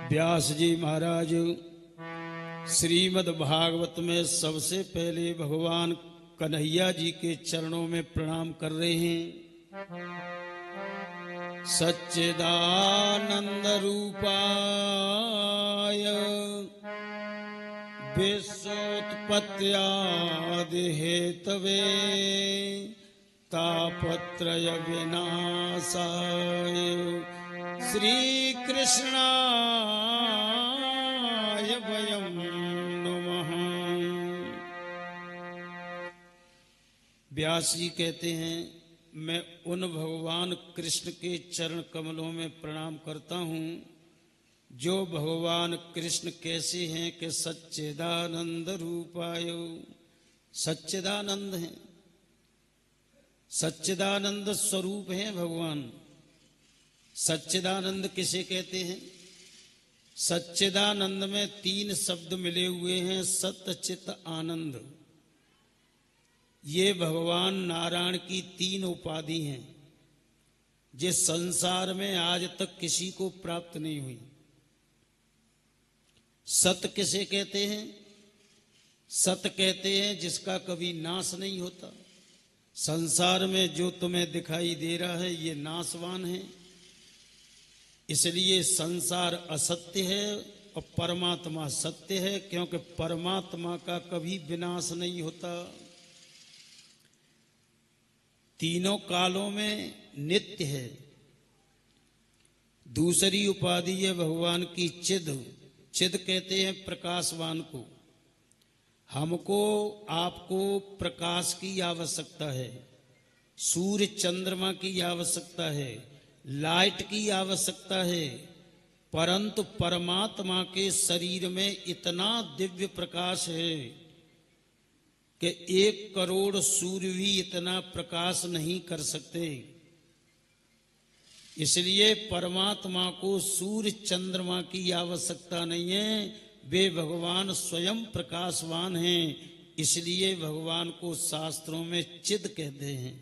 व्यास जी महाराज श्रीमद् भागवत में सबसे पहले भगवान कन्हैया जी के चरणों में प्रणाम कर रहे हैं। सच्चिदानंद रूपाय विश्वोत्पत्त्यादि हेतवे तापत्रय विनाशाय श्री कृष्णाय वयं नमः। व्यास जी कहते हैं, मैं उन भगवान कृष्ण के चरण कमलों में प्रणाम करता हूँ जो भगवान कृष्ण कैसे हैं कि सच्चिदानंद रूपाय, सच्चिदानंद हैं, सच्चिदानंद स्वरूप हैं भगवान। सच्चिदानंद किसे कहते हैं? सच्चिदानंद में तीन शब्द मिले हुए हैं, सत्य चित आनंद। ये भगवान नारायण की तीन उपाधि हैं जिस संसार में आज तक किसी को प्राप्त नहीं हुई। सत्य किसे कहते हैं? सत्य कहते हैं जिसका कभी नाश नहीं होता। संसार में जो तुम्हें दिखाई दे रहा है ये नाशवान है, इसलिए संसार असत्य है और परमात्मा सत्य है, क्योंकि परमात्मा का कभी विनाश नहीं होता। तीनों कालों में नित्य है। दूसरी उपाधि है भगवान की चिद। चिद कहते हैं प्रकाशवान को। हमको आपको प्रकाश की आवश्यकता है, सूर्य चंद्रमा की आवश्यकता है, लाइट की आवश्यकता है, परंतु परमात्मा के शरीर में इतना दिव्य प्रकाश है कि 1 करोड़ सूर्य भी इतना प्रकाश नहीं कर सकते। इसलिए परमात्मा को सूर्य चंद्रमा की आवश्यकता नहीं है, वे भगवान स्वयं प्रकाशवान हैं। इसलिए भगवान को शास्त्रों में चिद कहते हैं।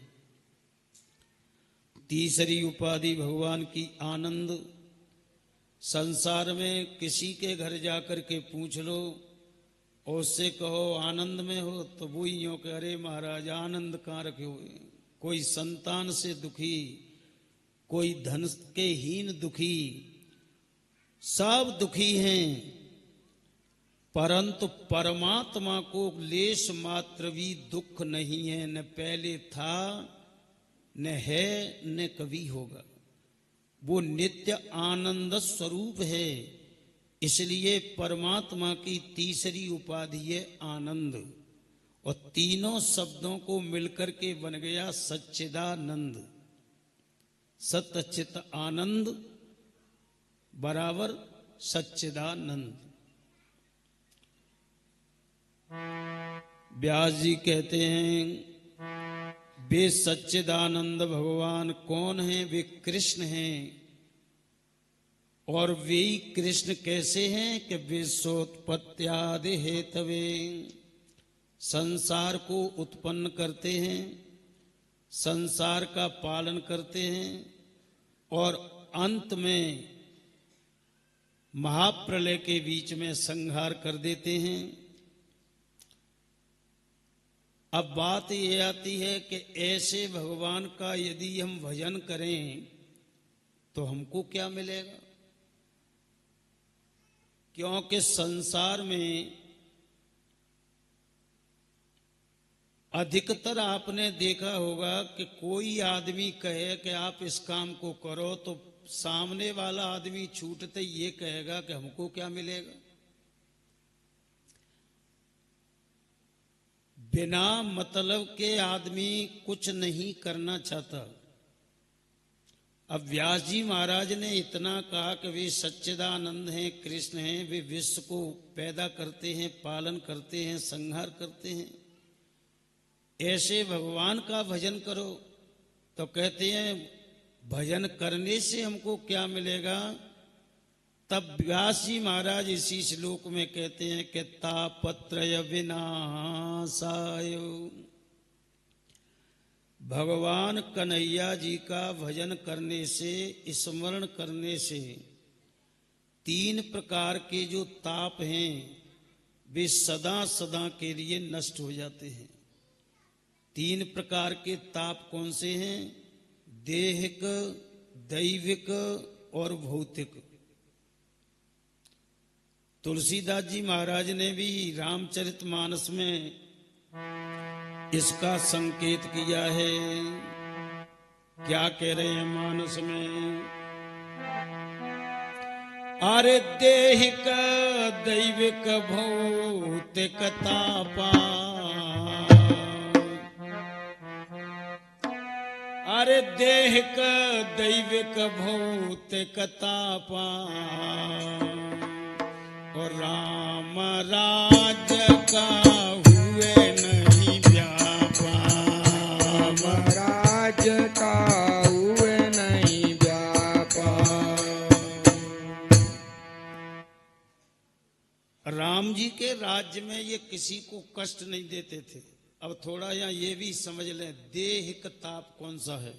तीसरी उपाधि भगवान की आनंद। संसार में किसी के घर जाकर के पूछ लो और उससे कहो आनंद में हो, तो वो यूं कह, अरे महाराज आनंद कहाँ रखे हुए। कोई संतान से दुखी, कोई धन के हीन दुखी, सब दुखी हैं, परंतु परमात्मा को लेश मात्र भी दुख नहीं है। न पहले था, न है, न कभी होगा। वो नित्य आनंद स्वरूप है। इसलिए परमात्मा की तीसरी उपाधि है आनंद, और तीनों शब्दों को मिलकर के बन गया सच्चिदानंद। सत्य चित आनंद बराबर सच्चिदानंद। व्यास जी कहते हैं, वे सच्चिदानंद भगवान कौन हैं? वे कृष्ण हैं। और वे कृष्ण कैसे हैं कि विश्वोत्पत्त्यादि हेतवे, संसार को उत्पन्न करते हैं, संसार का पालन करते हैं और अंत में महाप्रलय के बीच में संहार कर देते हैं। अब बात ये आती है कि ऐसे भगवान का यदि हम भजन करें तो हमको क्या मिलेगा? क्योंकि संसार में अधिकतर आपने देखा होगा कि कोई आदमी कहे कि आप इस काम को करो तो सामने वाला आदमी छूटते ये कहेगा कि हमको क्या मिलेगा। बिना मतलब के आदमी कुछ नहीं करना चाहता। अब व्यास जी महाराज ने इतना कहा कि वे सच्चिदानंद हैं, कृष्ण हैं, वे विश्व को पैदा करते हैं, पालन करते हैं, संहार करते हैं। ऐसे भगवान का भजन करो तो कहते हैं भजन करने से हमको क्या मिलेगा। तब व्यास जी महाराज इसी श्लोक में कहते हैं कि तापत्रय विनाशाय। भगवान कन्हैया जी का भजन करने से, स्मरण करने से तीन प्रकार के जो ताप हैं वे सदा सदा के लिए नष्ट हो जाते हैं। तीन प्रकार के ताप कौन से हैं? देहिक, दैविक और भौतिक। तुलसीदास जी महाराज ने भी रामचरितमानस में इसका संकेत किया है। क्या कह रहे हैं मानस में? अरे देहिक दैविक भौतिक तापा, अरे देहिक दैविक भौतिक तापा, और राम राज का हुए नहीं व्यापा, राज का हुए नहीं व्यापा। राम जी के राज्य में ये किसी को कष्ट नहीं देते थे। अब थोड़ा यहाँ ये भी समझ लें, देहिक ताप कौन सा है?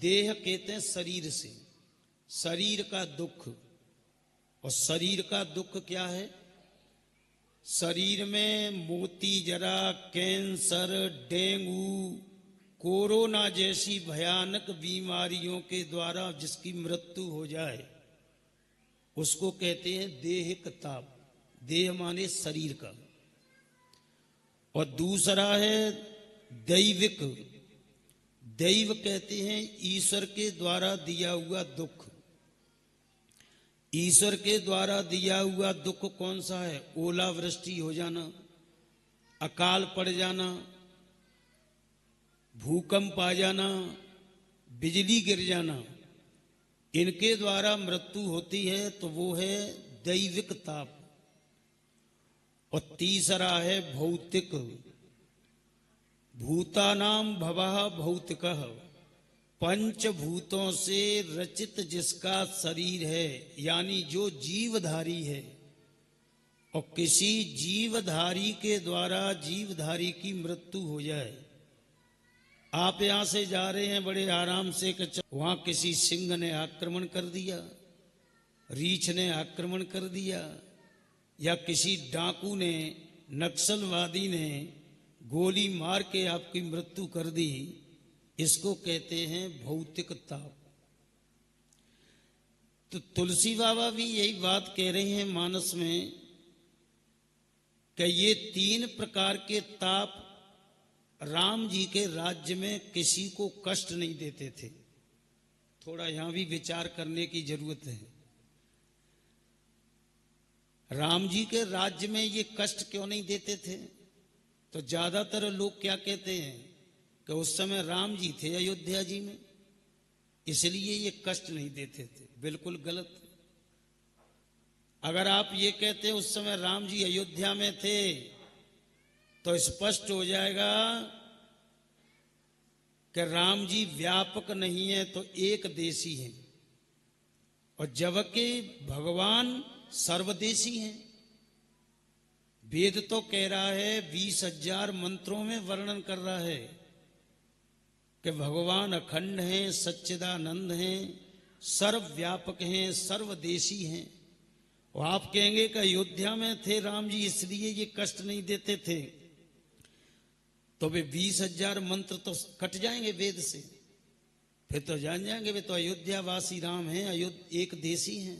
देह कहते हैं शरीर से, शरीर का दुख। और शरीर का दुख क्या है? शरीर में मोती जरा, कैंसर, डेंगू, कोरोना जैसी भयानक बीमारियों के द्वारा जिसकी मृत्यु हो जाए उसको कहते हैं देहिक ताप। देह माने शरीर का। और दूसरा है दैविक। दैव कहते हैं ईश्वर के द्वारा दिया हुआ दुख। ईश्वर के द्वारा दिया हुआ दुख कौन सा है? ओलावृष्टि हो जाना, अकाल पड़ जाना, भूकंप आ जाना, बिजली गिर जाना, इनके द्वारा मृत्यु होती है तो वो है दैविक ताप। और तीसरा है भौतिक। भूतानाम भवः भौतिकः, पंचभूतों से रचित जिसका शरीर है, यानी जो जीवधारी है, और किसी जीवधारी के द्वारा जीवधारी की मृत्यु हो जाए। आप यहां से जा रहे हैं बड़े आराम से, वहां किसी सिंह ने आक्रमण कर दिया, रीछ ने आक्रमण कर दिया, या किसी डाकू ने, नक्सलवादी ने गोली मार के आपकी मृत्यु कर दी, इसको कहते हैं भौतिक ताप। तो तुलसी बाबा भी यही बात कह रहे हैं मानस में कि ये तीन प्रकार के ताप राम जी के राज्य में किसी को कष्ट नहीं देते थे। थोड़ा यहां भी विचार करने की जरूरत है। राम जी के राज्य में ये कष्ट क्यों नहीं देते थे? तो ज्यादातर लोग क्या कहते हैं कि उस समय राम जी थे अयोध्या जी में, इसलिए ये कष्ट नहीं देते थे। बिल्कुल गलत। अगर आप ये कहते हैं उस समय राम जी अयोध्या में थे तो स्पष्ट हो जाएगा कि राम जी व्यापक नहीं है तो एक देशी हैं, और जबकि भगवान सर्वदेशी हैं। वेद तो कह रहा है, 20,000 मंत्रों में वर्णन कर रहा है कि भगवान अखंड हैं, सच्चिदानंद हैं, सर्वव्यापक हैं, सर्वदेशी हैं। और आप कहेंगे कि अयोध्या में थे राम जी इसलिए ये कष्ट नहीं देते थे, तो वे 20,000 मंत्र तो कट जाएंगे वेद से। फिर तो जान जाएंगे वे तो अयोध्यावासी राम हैं, एक देशी हैं।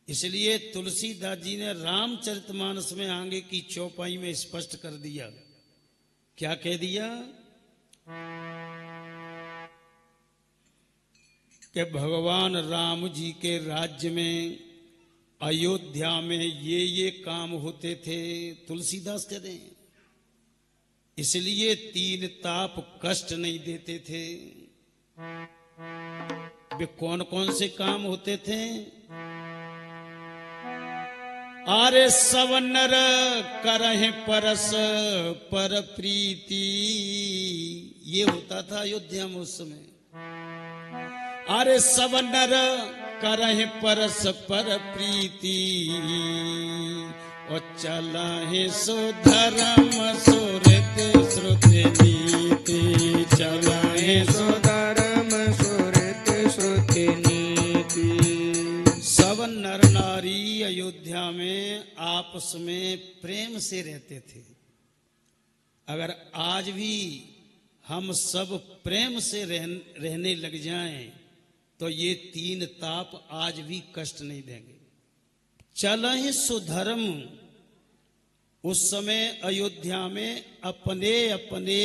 इसलिए तुलसीदास जी ने रामचरितमानस में आगे की चौपाई में स्पष्ट कर दिया। क्या कह दिया? कि भगवान राम जी के राज्य में अयोध्या में ये काम होते थे। तुलसीदास कहते हैं इसलिए तीन ताप कष्ट नहीं देते थे। वे कौन कौन से काम होते थे? आरे सब नर करहि परस पर प्रीति, ये होता था अयोध्या में उस समय। अरे सब नर करहि परस पर प्रीति, और चला है सो धर्म सुरत श्रुति नीति, चला है सो धर्म सुरत श्रुति नीति। सारी अयोध्या में आपस में प्रेम से रहते थे। अगर आज भी हम सब प्रेम से रहने लग जाएं तो ये तीन ताप आज भी कष्ट नहीं देंगे। चलहि सुधर्म, उस समय अयोध्या में अपने अपने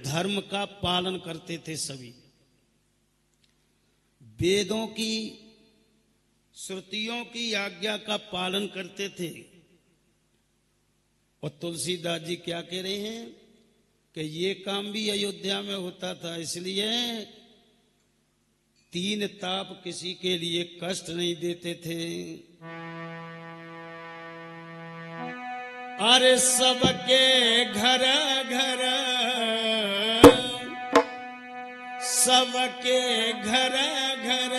धर्म का पालन करते थे सभी। वेदों की, श्रुतियों की आज्ञा का पालन करते थे। और तुलसीदास जी क्या कह रहे हैं कि ये काम भी अयोध्या में होता था, इसलिए तीन ताप किसी के लिए कष्ट नहीं देते थे। अरे सबके घर घर, सबके घर घर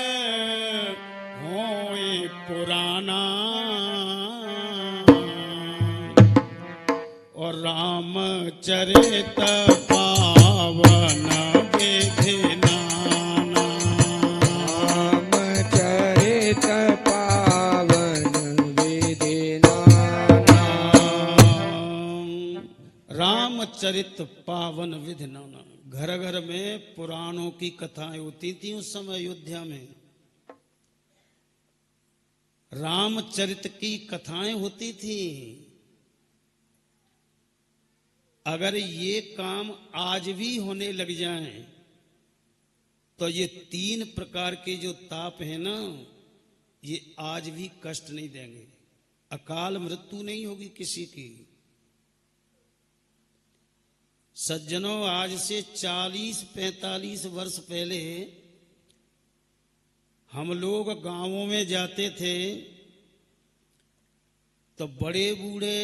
होए पुराना, और रामचरित पावन विधि नाना। रामचरित पावन विधि नाना। रामचरित पावन विधि नाना। घर घर में पुराणों की कथाएं होती थी उस समय अयोध्या में। रामचरित की कथाएं होती थी। अगर ये काम आज भी होने लग जाएं तो ये तीन प्रकार के जो ताप है ना, ये आज भी कष्ट नहीं देंगे। अकाल मृत्यु नहीं होगी किसी की। सज्जनों, आज से 40-45 वर्ष पहले हम लोग गांवों में जाते थे तो बड़े बूढ़े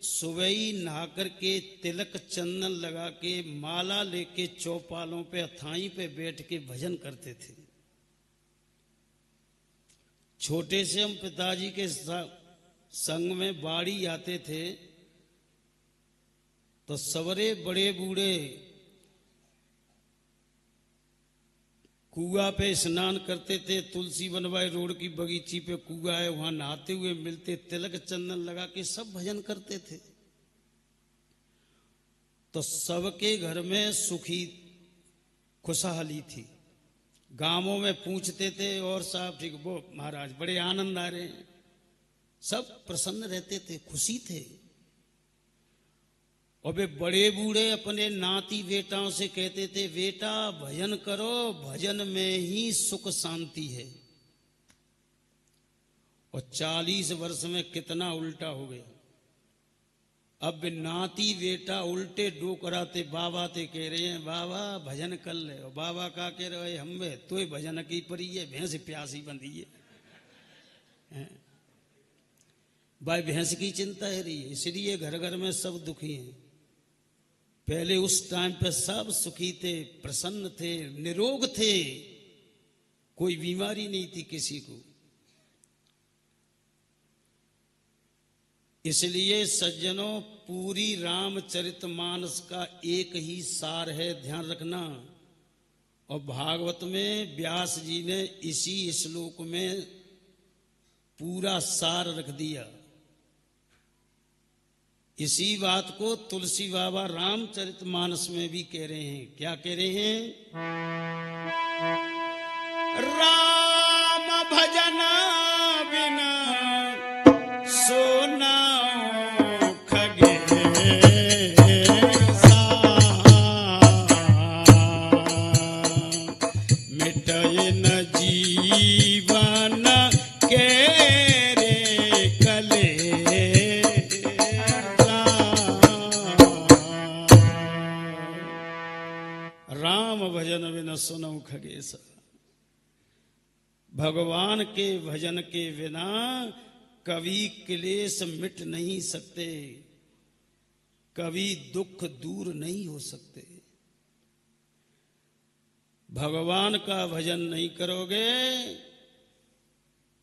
सुबह ही नहा करके तिलक चंदन लगा के माला लेके चौपालों पे अथाई पे बैठ के भजन करते थे। छोटे से हम पिताजी के संग में बाड़ी आते थे तो सवरे बड़े बूढ़े कुआ पे स्नान करते थे। तुलसी बनवाए रोड की बगीची पे कुआ है, वहां नहाते हुए मिलते, तिलक चंदन लगा के सब भजन करते थे। तो सबके घर में सुखी खुशहाली थी। गांवों में पूछते थे और साहब ठीक, वो महाराज बड़े आनंद आ रहे हैं, सब प्रसन्न रहते थे, खुशी थे। और वे बड़े बूढ़े अपने नाती बेटाओं से कहते थे, बेटा भजन करो, भजन में ही सुख शांति है। और 40 वर्ष में कितना उल्टा हो गया। अब नाती बेटा उल्टे डोकराते बाबा ते कह रहे हैं, बाबा भजन कर ले। और बाबा का कह रहे हम तो भजन की परी है, भैंस प्यासी बंधी है। भाई भैंस की चिंता है रही है, इसलिए घर घर में सब दुखी हैं। पहले उस टाइम पे सब सुखी थे, प्रसन्न थे, निरोग थे, कोई बीमारी नहीं थी किसी को। इसलिए सज्जनों, पूरी रामचरितमानस का एक ही सार है, ध्यान रखना। और भागवत में व्यास जी ने इसी श्लोक में पूरा सार रख दिया। इसी बात को तुलसी बाबा रामचरितमानस में भी कह रहे हैं। क्या कह रहे हैं? राम भजन बिना सोना खगे मिटय न जीवन के रे कले। राम भजन बिना सुनऊ खगेश। भगवान के भजन के बिना कभी क्लेश मिट नहीं सकते, कभी दुख दूर नहीं हो सकते। भगवान का भजन नहीं करोगे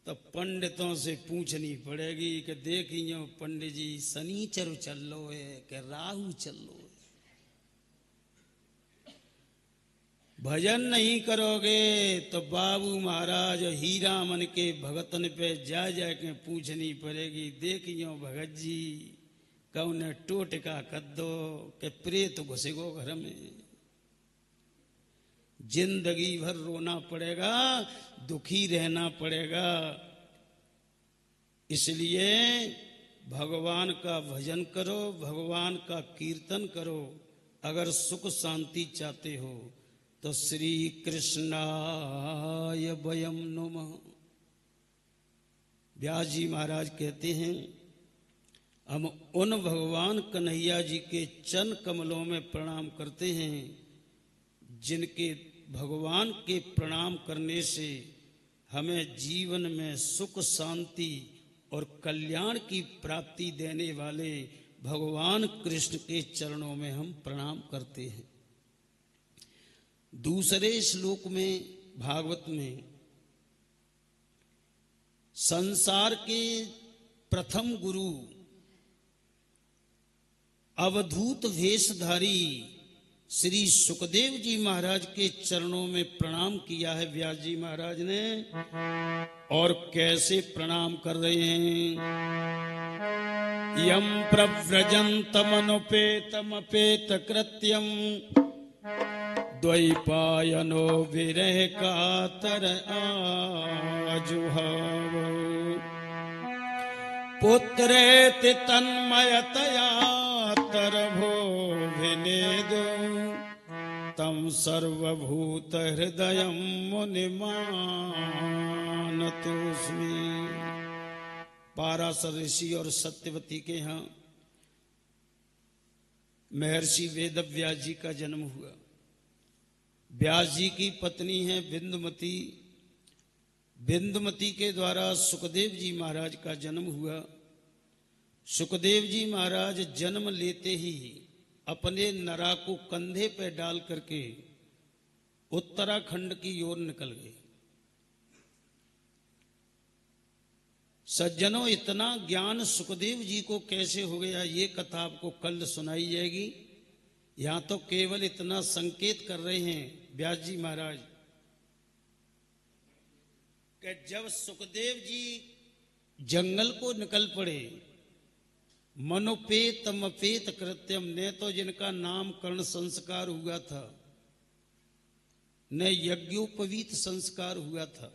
तो पंडितों से पूछनी पड़ेगी कि देखियो पंडित जी शनिचर चल लो है कि राहु चल लो है। भजन नहीं करोगे तो बाबू महाराज हीरा मन के भगतन पे जा जाके पूछनी पड़ेगी। देखियो भगत जी कौन टोटका कर दो के प्रेत घुसेगो घर में। जिंदगी भर रोना पड़ेगा, दुखी रहना पड़ेगा। इसलिए भगवान का भजन करो, भगवान का कीर्तन करो। अगर सुख शांति चाहते हो तो श्री कृष्णाय वयम नमः। व्यास जी महाराज कहते हैं हम उन भगवान कन्हैया जी के चरण कमलों में प्रणाम करते हैं जिनके भगवान के प्रणाम करने से हमें जीवन में सुख शांति और कल्याण की प्राप्ति देने वाले भगवान कृष्ण के चरणों में हम प्रणाम करते हैं। दूसरे श्लोक में भागवत में संसार के प्रथम गुरु अवधूत वेशधारी श्री सुखदेव जी महाराज के चरणों में प्रणाम किया है व्यास जी महाराज ने। और कैसे प्रणाम कर रहे हैं? यम प्रव्रजन्तमनुपेतमपेत कृत्यम द्वैपायनो विरह कातर आजुहाव पुत्रेति तन्मयतया तरभो विनेदो तम सर्वभूत हृदय मुनिमानतोस्मि। पाराशर ऋषि और सत्यवती के यहाँ महर्षि वेदव्यास जी का जन्म हुआ। व्यास जी की पत्नी है बिंदुमती। बिंदुमती के द्वारा सुखदेव जी महाराज का जन्म हुआ। सुखदेव जी महाराज जन्म लेते ही अपने नरा को कंधे पे डाल करके उत्तराखंड की ओर निकल गए। सज्जनों, इतना ज्ञान सुखदेव जी को कैसे हो गया ये कथा आपको कल सुनाई जाएगी। यहां तो केवल इतना संकेत कर रहे हैं व्यास जी महाराज कि जब सुखदेव जी जंगल को निकल पड़े, मनोपेतमपेत कृत्यम, ने तो जिनका नामकरण संस्कार हुआ था, न यज्ञोपवीत संस्कार हुआ था।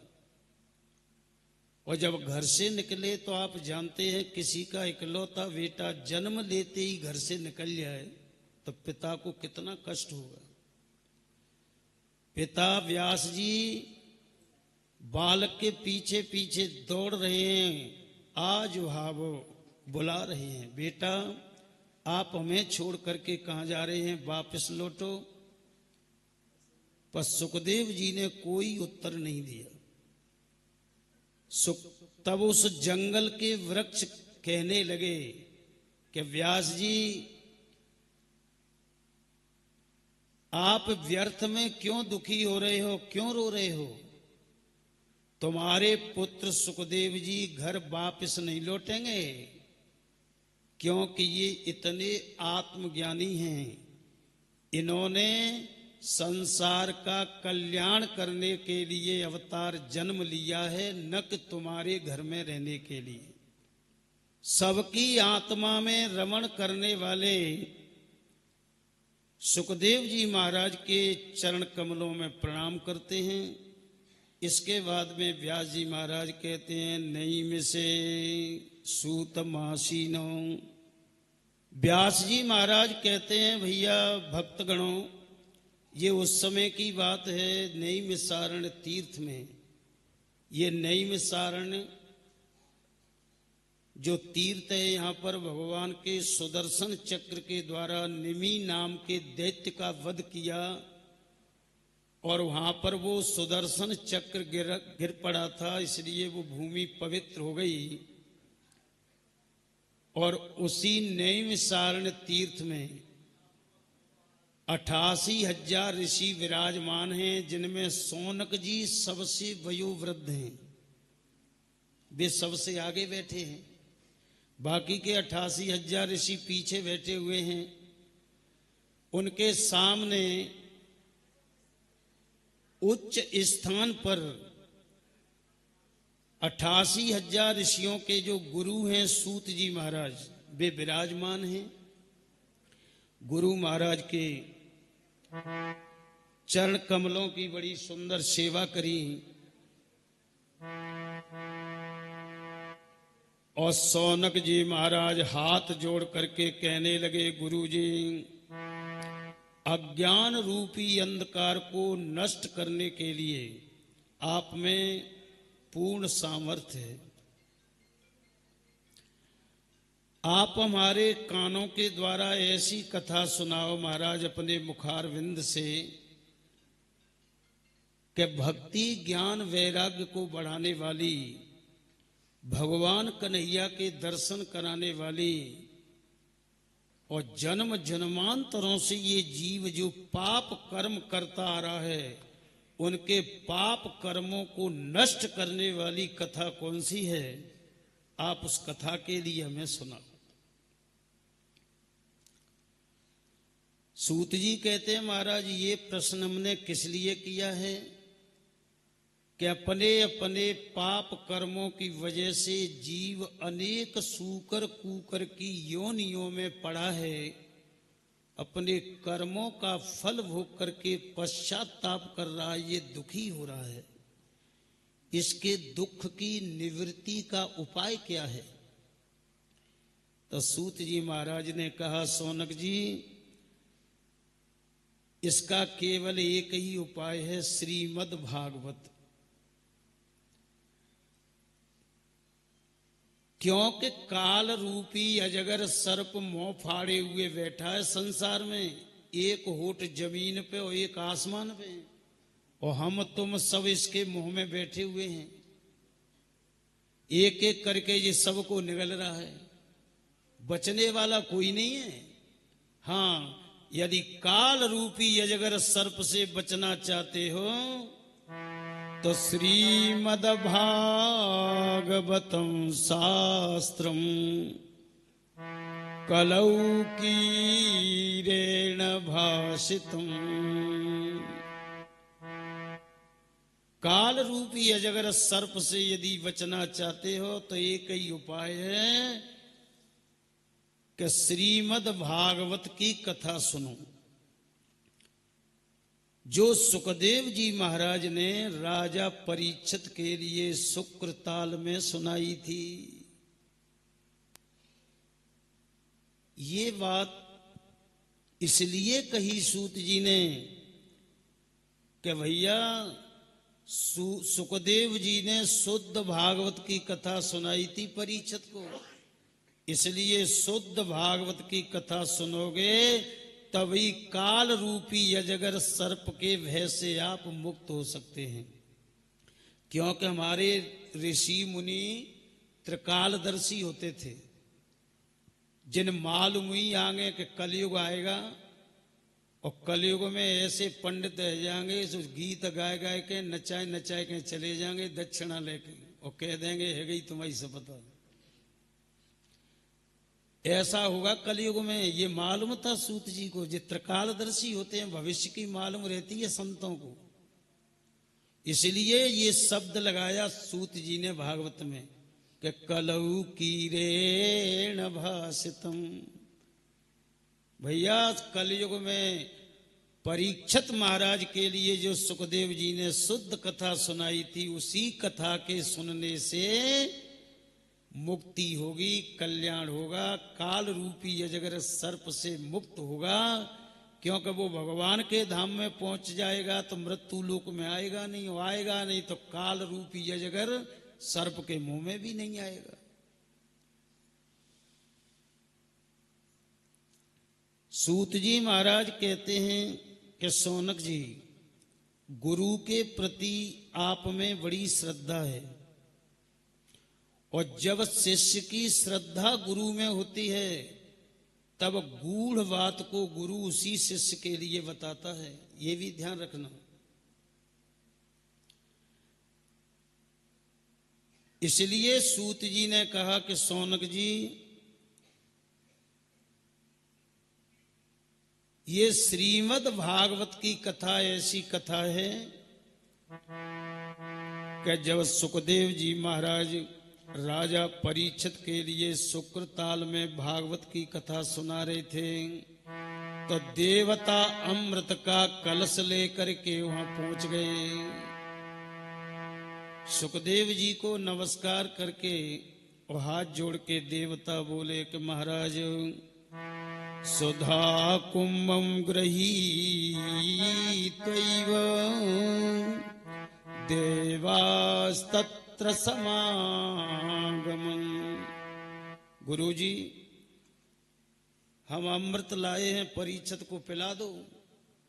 और जब घर से निकले तो आप जानते हैं किसी का इकलौता बेटा जन्म लेते ही घर से निकल जाए तो पिता को कितना कष्ट होगा। पिता व्यास जी बालक के पीछे पीछे दौड़ रहे हैं, आज भावो बुला रहे हैं, बेटा आप हमें छोड़ करके कहां जा रहे हैं, वापस लौटो। पर सुखदेव जी ने कोई उत्तर नहीं दिया। तब उस जंगल के वृक्ष कहने लगे कि व्यास जी आप व्यर्थ में क्यों दुखी हो रहे हो, क्यों रो रहे हो? तुम्हारे पुत्र सुखदेव जी घर वापस नहीं लौटेंगे, क्योंकि ये इतने आत्मज्ञानी हैं। इन्होंने संसार का कल्याण करने के लिए अवतार जन्म लिया है, न कि तुम्हारे घर में रहने के लिए। सबकी आत्मा में रमण करने वाले सुखदेव जी महाराज के चरण कमलों में प्रणाम करते हैं। इसके बाद में व्यास जी महाराज कहते हैं नई में से सूतमासीनो। व्यास जी महाराज कहते हैं भैया भक्तगणों, ये उस समय की बात है नैमिषारण्य तीर्थ में। ये नैमिषारण्य जो तीर्थ है, यहाँ पर भगवान के सुदर्शन चक्र के द्वारा निमि नाम के दैत्य का वध किया और वहां पर वो सुदर्शन चक्र गिर पड़ा था, इसलिए वो भूमि पवित्र हो गई। और उसी नैमिषारण्य तीर्थ में 88,000 ऋषि विराजमान हैं, जिनमें सौनक जी सबसे वयोवृद्ध हैं, वे सबसे आगे बैठे हैं। बाकी के 88,000 ऋषि पीछे बैठे हुए हैं। उनके सामने उच्च स्थान पर 88,000 ऋषियों के जो गुरु हैं सूत जी महाराज, वे विराजमान हैं। गुरु महाराज के चरण कमलों की बड़ी सुंदर सेवा करी और सौनक जी महाराज हाथ जोड़ करके कहने लगे, गुरु जी, अज्ञान रूपी अंधकार को नष्ट करने के लिए आप में पूर्ण सामर्थ्य है। आप हमारे कानों के द्वारा ऐसी कथा सुनाओ महाराज अपने मुखारविंद से कि भक्ति ज्ञान वैराग्य को बढ़ाने वाली, भगवान कन्हैया के दर्शन कराने वाली और जन्म जन्मांतरों से ये जीव जो पाप कर्म करता आ रहा है, उनके पाप कर्मों को नष्ट करने वाली कथा कौन सी है? आप उस कथा के लिए हमें सुनाओ। सूत जी कहते हैं, महाराज ये प्रश्न हमने किस लिए किया है कि अपने अपने पाप कर्मों की वजह से जीव अनेक सूकर कूकर की योनियों में पड़ा है। अपने कर्मों का फल भोग करके पश्चाताप कर रहा है, ये दुखी हो रहा है। इसके दुख की निवृत्ति का उपाय क्या है? तो सूत जी महाराज ने कहा, सौनक जी, इसका केवल एक ही उपाय है, श्रीमद् भागवत। क्योंकि काल रूपी अजगर सर्प मुंह फाड़े हुए बैठा है संसार में, एक होठ जमीन पे और एक आसमान पे, और हम तुम सब इसके मुंह में बैठे हुए हैं। एक एक करके ये सबको निगल रहा है, बचने वाला कोई नहीं है। हाँ, यदि काल रूपी अजगर सर्प से बचना चाहते हो तो श्रीमद् भागवतम शास्त्रम कलौ कीरेण भाषितम। काल रूपी अजगर सर्प से यदि बचना चाहते हो तो एक ही उपाय है कि श्रीमद् भागवत की कथा सुनो, जो सुखदेव जी महाराज ने राजा परीक्षित के लिए शुक्रताल में सुनाई थी। ये बात इसलिए कही सूत जी ने कि भैया सुखदेव जी ने शुद्ध भागवत की कथा सुनाई थी परीक्षित को, इसलिए शुद्ध भागवत की कथा सुनोगे तभी काल रूपी अजगर सर्प के भय से आप मुक्त हो सकते हैं। क्योंकि हमारे ऋषि मुनि त्रिकालदर्शी होते थे, जिन मालूम हुई आगे कि कलयुग आएगा और कलयुग में ऐसे पंडित रह जाएंगे जो गीत गाए गाए के नचाए नचाए के चले जाएंगे दक्षिणा लेके और कह देंगे है गई तुम्हारी सपता। ऐसा होगा कलयुग में, ये मालूम था सूत जी को। जो त्रिकालदर्शी होते हैं भविष्य की मालूम रहती है संतों को, इसलिए ये शब्द लगाया सूत जी ने भागवत में कि कलौ कीरेण भाषितम। भैया कलयुग में परीक्षित महाराज के लिए जो सुखदेव जी ने शुद्ध कथा सुनाई थी, उसी कथा के सुनने से मुक्ति होगी, कल्याण होगा, काल रूपी अजगर सर्प से मुक्त होगा। क्योंकि वो भगवान के धाम में पहुंच जाएगा तो मृत्यु लोक में आएगा नहीं, वो आएगा नहीं तो काल रूपी अजगर सर्प के मुंह में भी नहीं आएगा। सूत जी महाराज कहते हैं कि सौनक जी, गुरु के प्रति आप में बड़ी श्रद्धा है, और जब शिष्य की श्रद्धा गुरु में होती है तब गूढ़ बात को गुरु उसी शिष्य के लिए बताता है, ये भी ध्यान रखना। इसलिए सूत जी ने कहा कि सौनक जी, ये श्रीमद् भागवत की कथा ऐसी कथा है कि जब सुखदेव जी महाराज राजा परीक्षित के लिए शुक्र ताल में भागवत की कथा सुना रहे थे, तो देवता अमृत का कलश लेकर के वहां पहुंच गए। सुखदेव जी को नमस्कार करके और हाथ जोड़ के देवता बोले कि महाराज, सुधा कुंभम गृहीत्वैव देवास्तत्र समागमम्। गुरुजी, हम अमृत लाए हैं, परीक्षित को पिला दो,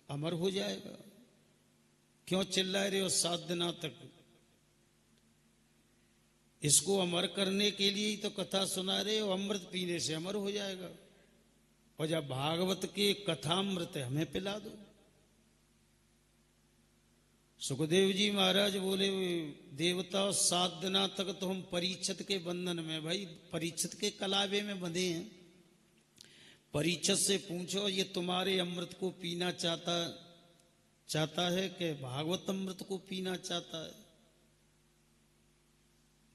अमर हो जाएगा। क्यों चिल्ला रहे हो 7 दिनों तक? इसको अमर करने के लिए ही तो कथा सुना रहे हो, अमृत पीने से अमर हो जाएगा। और जब भागवत के कथामृत है, हमें पिला दो। सुखदेव जी महाराज बोले, देवता 7 दिनों तक तो हम परीक्षित के बंधन में, भाई परीक्षित के कलावे में बंधे हैं। परीक्षित से पूछो, ये तुम्हारे अमृत को पीना चाहता है कि भागवत अमृत को पीना चाहता है?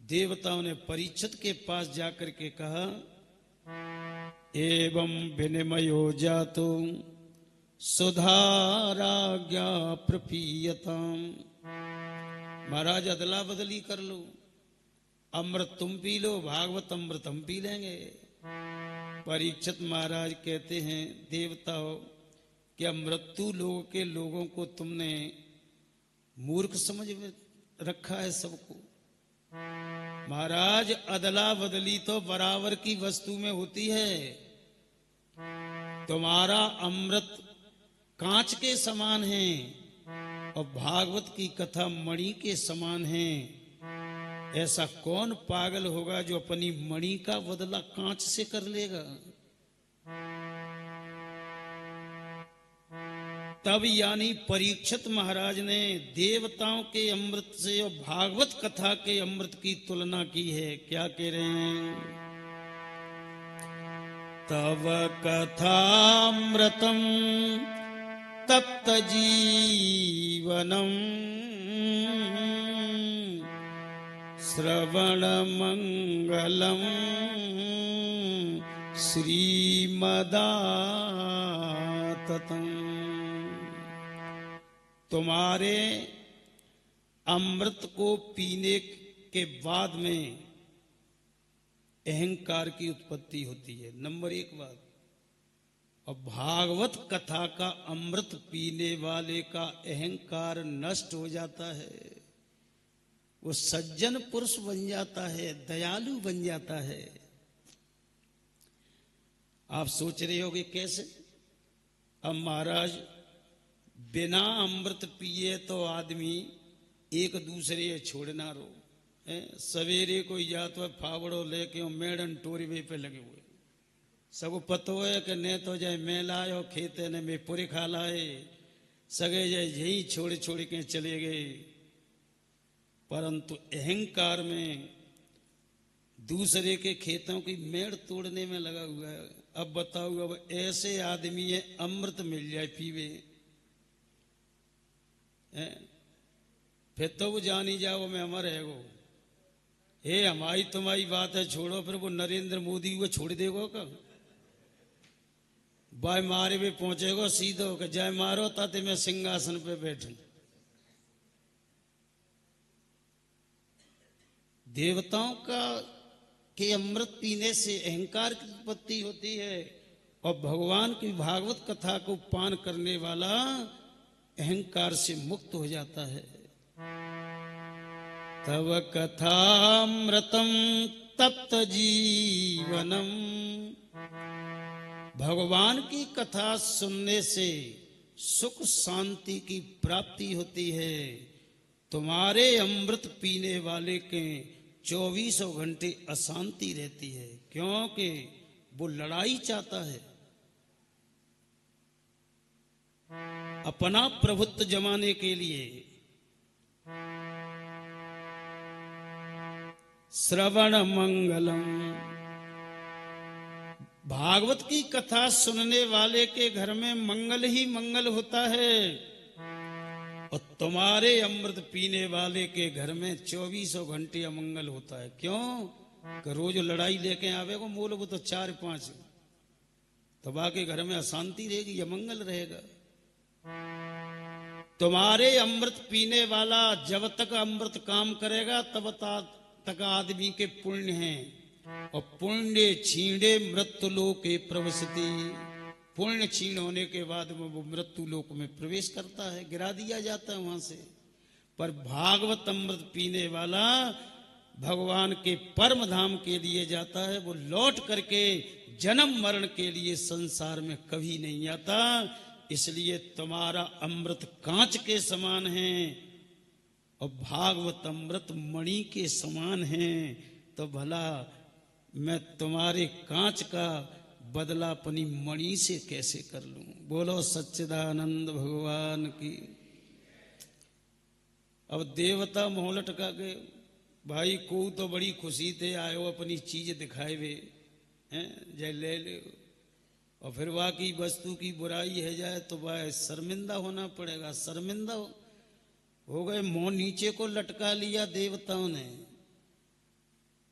देवताओं ने परीक्षित के पास जाकर के कहा, एवं विनिमयो जातो सुधाराज्ञा प्रपीयताम। महाराज अदला बदली कर लो, अमृत तुम पी लो, भागवत अमृत हम पी लेंगे। परीक्षित महाराज कहते हैं, देवताओं, क्या मृत्यु लोग के लोगों को तुमने मूर्ख समझ में रखा है सबको? महाराज, अदला बदली तो बराबर की वस्तु में होती है। तुम्हारा अमृत कांच के समान है और भागवत की कथा मणि के समान है। ऐसा कौन पागल होगा जो अपनी मणि का बदला कांच से कर लेगा? तब यानी परीक्षित महाराज ने देवताओं के अमृत से और भागवत कथा के अमृत की तुलना की है। क्या कह रहे हैं? तव कथामृतम तप्त जीवनम श्रवण मंगलम श्रीमदाततम। तुम्हारे अमृत को पीने के बाद में अहंकार की उत्पत्ति होती है, नंबर 1 बात। और भागवत कथा का अमृत पीने वाले का अहंकार नष्ट हो जाता है, वो सज्जन पुरुष बन जाता है, दयालु बन जाता है। आप सोच रहे होगे कैसे? अब महाराज, बिना अमृत पिए तो आदमी एक दूसरे छोड़ना रो। सवेरे कोई जात हुआ फावड़ो लेके मेड़न टोरीवे पे लगे हुए, सबको पतो है कि ने तो जाए मैं लायो खेते ने में पूरे खा लाए, सगे जाए यही छोड़ छोड़ के चले गए। परंतु अहंकार में दूसरे के खेतों की मेड़ तोड़ने में लगा हुआ है। अब बताओ, अब ऐसे आदमी है, अमृत मिल जाए पीवे, फिर तो वो जानी जाओ मैं अमर है वो। हे हमारी तुम्हारी बात है छोड़ो, फिर वो नरेंद्र मोदी को छोड़ देगो का? बाय मारे भी पहुंचेगो सीधो के जय मारो ताते मैं सिंहासन पे बैठूं। देवताओं का के अमृत पीने से अहंकार की उत्पत्ति होती है और भगवान की भागवत कथा को पान करने वाला अहंकार से मुक्त हो जाता है। तव कथामृतम तप्त जीवनम। भगवान की कथा सुनने से सुख शांति की प्राप्ति होती है। तुम्हारे अमृत पीने वाले के 24 घंटे अशांति रहती है, क्योंकि वो लड़ाई चाहता है, अपना प्रभुत्व जमाने के लिए। श्रवण मंगलम। भागवत की कथा सुनने वाले के घर में मंगल ही मंगल होता है और तुम्हारे अमृत पीने वाले के घर में 24 घंटे अमंगल होता है। क्यों? कि रोज लड़ाई लेके आवे को मोल वो तो 4-5, तो बाकी घर में अशांति रहेगी, अमंगल रहेगा। तुम्हारे अमृत पीने वाला जब तक अमृत काम करेगा तब तक आदमी के पुण्य हैं, और पुण्य छीणे मृत्यु लोके प्रवसति। पुण्य छीण होने के बाद में वो मृत्यु लोक में प्रवेश करता है, गिरा दिया जाता है वहां से। पर भागवत अमृत पीने वाला भगवान के परम धाम के लिए जाता है। वो लौट करके जन्म मरण के लिए संसार में कभी नहीं आता। इसलिए तुम्हारा अमृत कांच के समान है और भागवत अमृत मणि के समान है। तो भला मैं तुम्हारे कांच का बदला अपनी मणि से कैसे कर लूं? बोलो सच्चिदानंद भगवान की। अब देवता मोहलट का के भाई को तो बड़ी खुशी थे, आयो अपनी चीज दिखाए वे हैं, जय ले ले, और फिर वाकई वस्तु की बुराई है जाए तो वह शर्मिंदा होना पड़ेगा। शर्मिंदा हो गए, मुंह नीचे को लटका लिया देवताओं ने।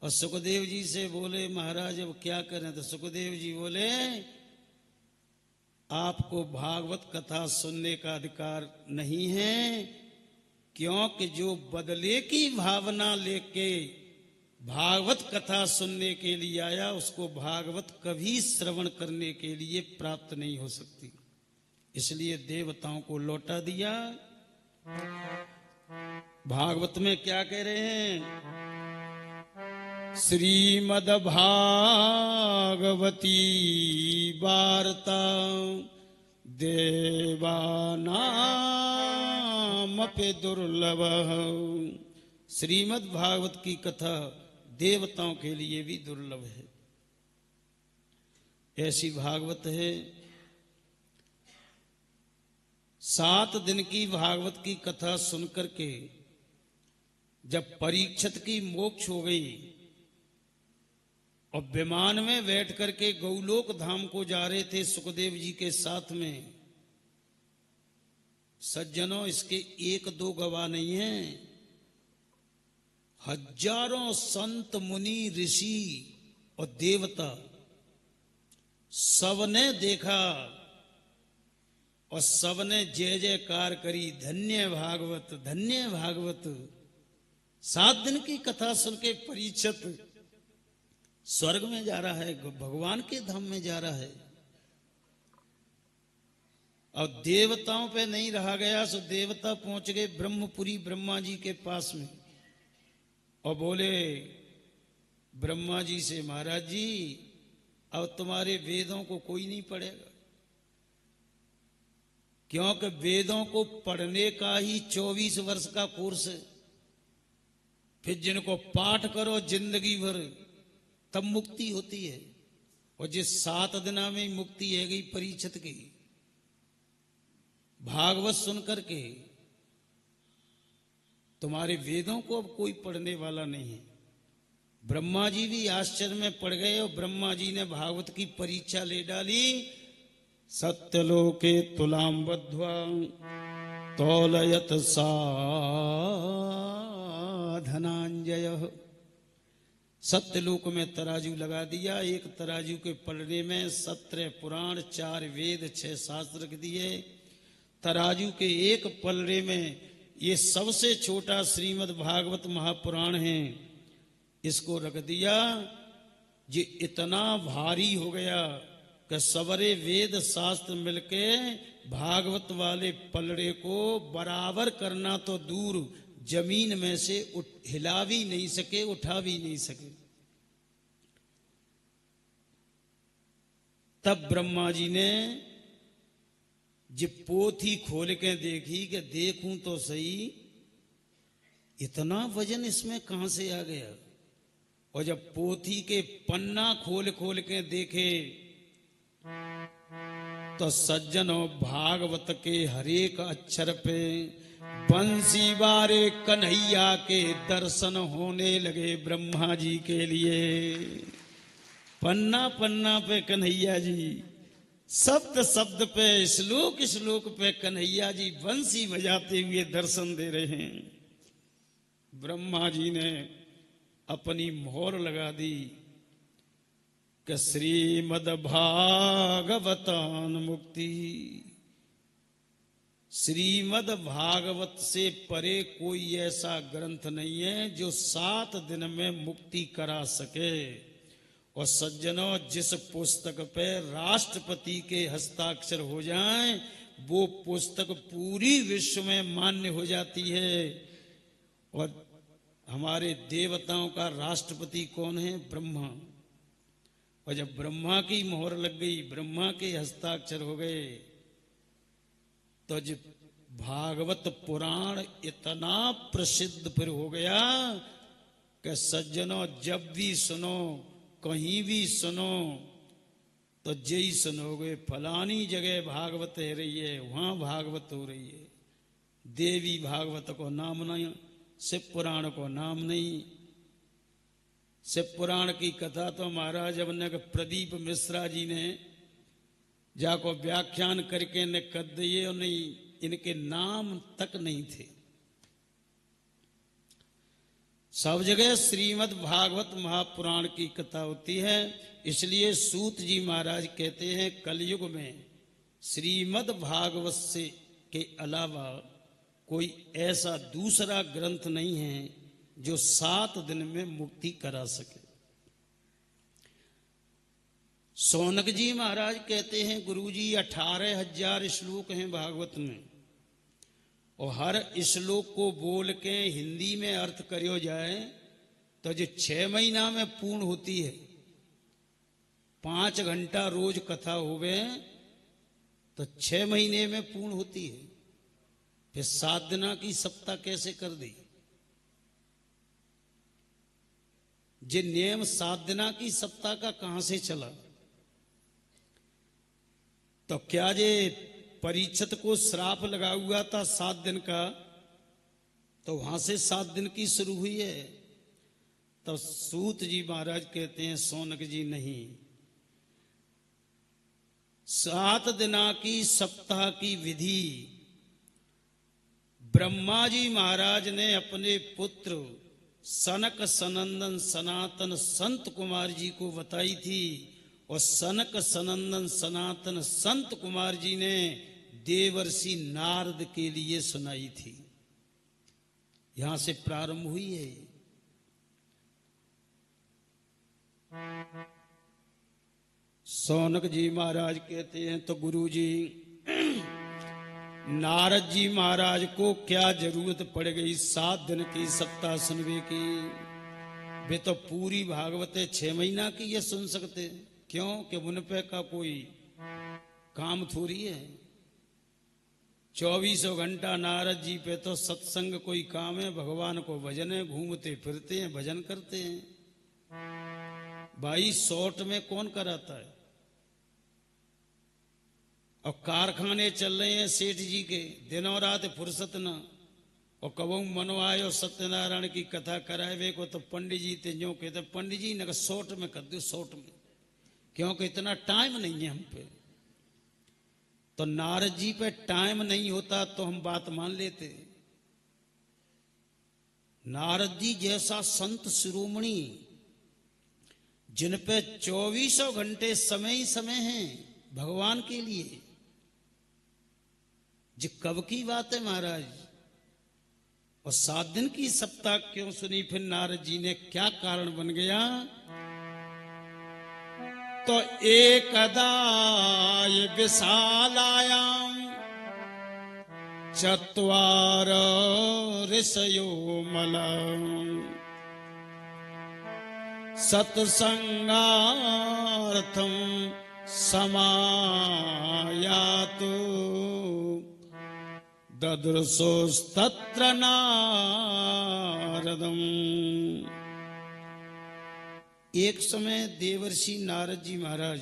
और सुखदेव जी से बोले महाराज अब क्या करें? तो सुखदेव जी बोले आपको भागवत कथा सुनने का अधिकार नहीं है, क्योंकि जो बदले की भावना लेके भागवत कथा सुनने के लिए आया उसको भागवत कभी श्रवण करने के लिए प्राप्त नहीं हो सकती। इसलिए देवताओं को लौटा दिया। भागवत में क्या कह रहे हैं? श्रीमद् भागवती वार्ता देवानामपि दुर्लभ। श्रीमद् भागवत की कथा देवताओं के लिए भी दुर्लभ है। ऐसी भागवत है। 7 दिन की भागवत की कथा सुनकर के जब परीक्षित की मोक्ष हो गई और विमान में बैठ करके गौलोक धाम को जा रहे थे सुखदेव जी के साथ में। सज्जनों, इसके 1-2 गवाह नहीं हैं, हजारों संत मुनि ऋषि और देवता सबने देखा और सबने जय जयकार करी, धन्य भागवत, धन्य भागवत। 7 दिन की कथा सुन के परीक्षित स्वर्ग में जा रहा है, भगवान के धाम में जा रहा है। और देवताओं पे नहीं रहा गया, सो देवता पहुंच गए ब्रह्मपुरी ब्रह्मा जी के पास में और बोले ब्रह्मा जी से महाराज जी अब तुम्हारे वेदों को कोई नहीं पढ़ेगा, क्योंकि वेदों को पढ़ने का ही 24 वर्ष का कोर्स है। फिर जिनको पाठ करो जिंदगी भर तब मुक्ति होती है। और जिस 7 दिना में मुक्ति है गई परीक्षित की भागवत सुन करके, तुम्हारे वेदों को अब कोई पढ़ने वाला नहीं है। ब्रह्मा जी भी आश्चर्य में पड़ गए और ब्रह्मा जी ने भागवत की परीक्षा ले डाली। सत्यलोके तुलाम बद्ध्वा तौलयत साधनांजय। सत्यलोक में तराजू लगा दिया। एक तराजू के पलड़े में 17 पुराण, 4 वेद, 6 शास्त्र रख दिए। तराजू के एक पलड़े में ये सबसे छोटा श्रीमद् भागवत महापुराण है, इसको रख दिया। ये इतना भारी हो गया कि सबरे वेद शास्त्र मिलके भागवत वाले पलड़े को बराबर करना तो दूर, जमीन में से हिला भी नहीं सके, उठा भी नहीं सके। तब ब्रह्मा जी ने जब पोथी खोल के देखी कि देखूं तो सही इतना वजन इसमें कहां से आ गया। और जब पोथी के पन्ना खोल खोल के देखे तो सज्जनों भागवत के हरेक अक्षर पे बंसी बारे कन्हैया के दर्शन होने लगे ब्रह्मा जी के लिए। पन्ना पन्ना पे कन्हैया जी, शब्द शब्द पे, श्लोक श्लोक पे कन्हैया जी बंसी बजाते हुए दर्शन दे रहे हैं। ब्रह्मा जी ने अपनी मोहर लगा दी कि श्रीमद् भागवतान मुक्ति। श्रीमद् भागवत से परे कोई ऐसा ग्रंथ नहीं है जो 7 दिन में मुक्ति करा सके। और सज्जनों, जिस पुस्तक पे राष्ट्रपति के हस्ताक्षर हो जाएं, वो पुस्तक पूरी विश्व में मान्य हो जाती है। और हमारे देवताओं का राष्ट्रपति कौन है? ब्रह्मा। और जब ब्रह्मा की मोहर लग गई, ब्रह्मा के हस्ताक्षर हो गए, तो जब भागवत पुराण इतना प्रसिद्ध फिर हो गया कि सज्जनों, जब भी सुनो, कहीं भी सुनो, तो जय सुनोगे फलानी जगह भागवत है रही है, वहां भागवत हो रही है। देवी भागवत को नाम नहीं, शिव पुराण को नाम नहीं। शिव पुराण की कथा तो महाराज अपने प्रदीप मिश्रा जी ने जाको व्याख्यान करके ने कर दिए, और नहीं, इनके नाम तक नहीं थे। सब जगह श्रीमद् भागवत महापुराण की कथा होती है। इसलिए सूत जी महाराज कहते हैं, कलयुग में श्रीमद् भागवत से के अलावा कोई ऐसा दूसरा ग्रंथ नहीं है जो 7 दिन में मुक्ति करा सके। सौनक जी महाराज कहते हैं, गुरुजी 18,000 श्लोक हैं भागवत में, और हर श्लोक को बोल के हिंदी में अर्थ करो जाए तो जो 6 महीना में पूर्ण होती है। 5 घंटा रोज कथा होवे तो 6 महीने में पूर्ण होती है। फिर 7 दिना की सप्ताह कैसे कर दी? जे नियम 7 दिना की सप्ताह का कहां से चला? तो क्या जे परीक्षित को श्राप लगा हुआ था 7 दिन का, तो वहां से 7 दिन की शुरू हुई है। तो सूत जी महाराज कहते हैं, सौनक जी नहीं, 7 दिना की सप्ताह की विधि ब्रह्मा जी महाराज ने अपने पुत्र सनक सनंदन सनातन संत कुमार जी को बताई थी, और सनक सनंदन सनातन संत कुमार जी ने देवर्षि नारद के लिए सुनाई थी। यहां से प्रारंभ हुई है। सौनक जी महाराज कहते हैं, तो गुरु जी नारद जी महाराज को क्या जरूरत पड़ गई 7 दिन की सप्ताह सुनने की? वे तो पूरी भागवत 6 महीना की ये सुन सकते। क्यों? कि उन पे का कोई काम थोड़ी है। 24 घंटा नारद जी पे तो सत्संग कोई काम है, भगवान को भजन है, घूमते फिरते हैं, भजन करते हैं। भाई शॉर्ट में कौन कराता है? और कारखाने चल रहे हैं सेठ जी के, दिनों रात फुर्सत न। और कबू मनो आयो सत्यनारायण की कथा करावे को तो पंडित जी तेजो कहते, पंडित जी न शॉर्ट में कर दो, शॉर्ट में, क्योंकि इतना टाइम नहीं है हम पे। तो नारद जी पे टाइम नहीं होता तो हम बात मान लेते। नारद जी जैसा संत शिरोमणि जिन पे 24 घंटे समय ही समय है भगवान के लिए, जी कब की बात है महाराज। और 7 दिन की सप्ताह क्यों सुनी? फिर नारद जी ने क्या कारण बन गया? तो एकदा विशालायाम 4 ऋषयो मलम सत्संगार्थम समायातु ददृशोस्तत्र नारदम। एक समय देवर्षि नारद जी महाराज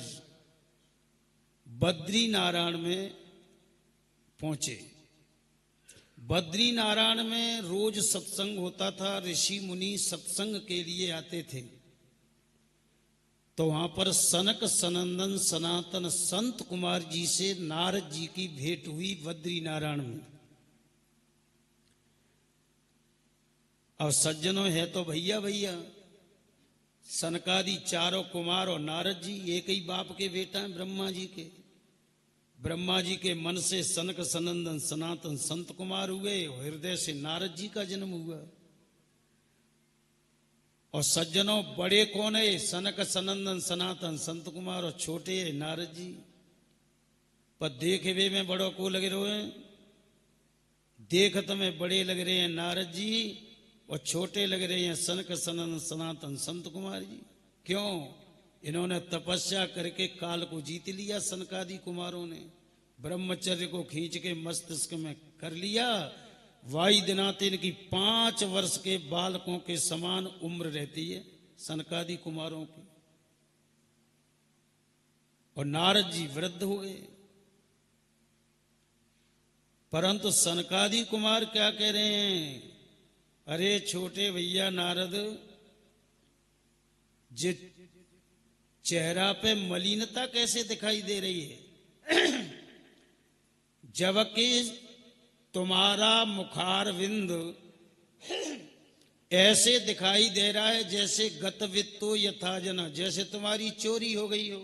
बद्री नारायण में पहुंचे। बद्री नारायण में रोज सत्संग होता था, ऋषि मुनि सत्संग के लिए आते थे। तो वहां पर सनक सनंदन सनातन संत कुमार जी से नारद जी की भेंट हुई बद्री नारायण में। अब सज्जनों है तो भैया भैया, सनकादि चारों कुमार और नारद जी एक ही बाप के बेटा हैं ब्रह्मा जी के। ब्रह्मा जी के मन से सनक सनंदन सनातन संत कुमार हुए और हृदय से नारद जी का जन्म हुआ। और सज्जनों बड़े कौन है? सनक सनंदन सनातन संत कुमार, और छोटे है नारद जी। पर देखे वे में बड़ों को लगे रहे, देखत में बड़े लग रहे हैं नारद जी और छोटे लग रहे हैं सनक सनंदन सनातन संत कुमार जी। क्यों? इन्होंने तपस्या करके काल को जीत लिया। सनकादि कुमारों ने ब्रह्मचर्य को खींच के मस्तिष्क में कर लिया। वायु दिनाते इनकी 5 वर्ष के बालकों के समान उम्र रहती है सनकादि कुमारों की। और नारद जी वृद्ध हो गए। परंतु सनकादि कुमार क्या कह रहे हैं? अरे छोटे भैया नारद, जे चेहरा पे मलिनता कैसे दिखाई दे रही है? जबकि तुम्हारा मुखारविंद ऐसे दिखाई दे रहा है जैसे गतवित्तो यथा जना, जैसे तुम्हारी चोरी हो गई हो।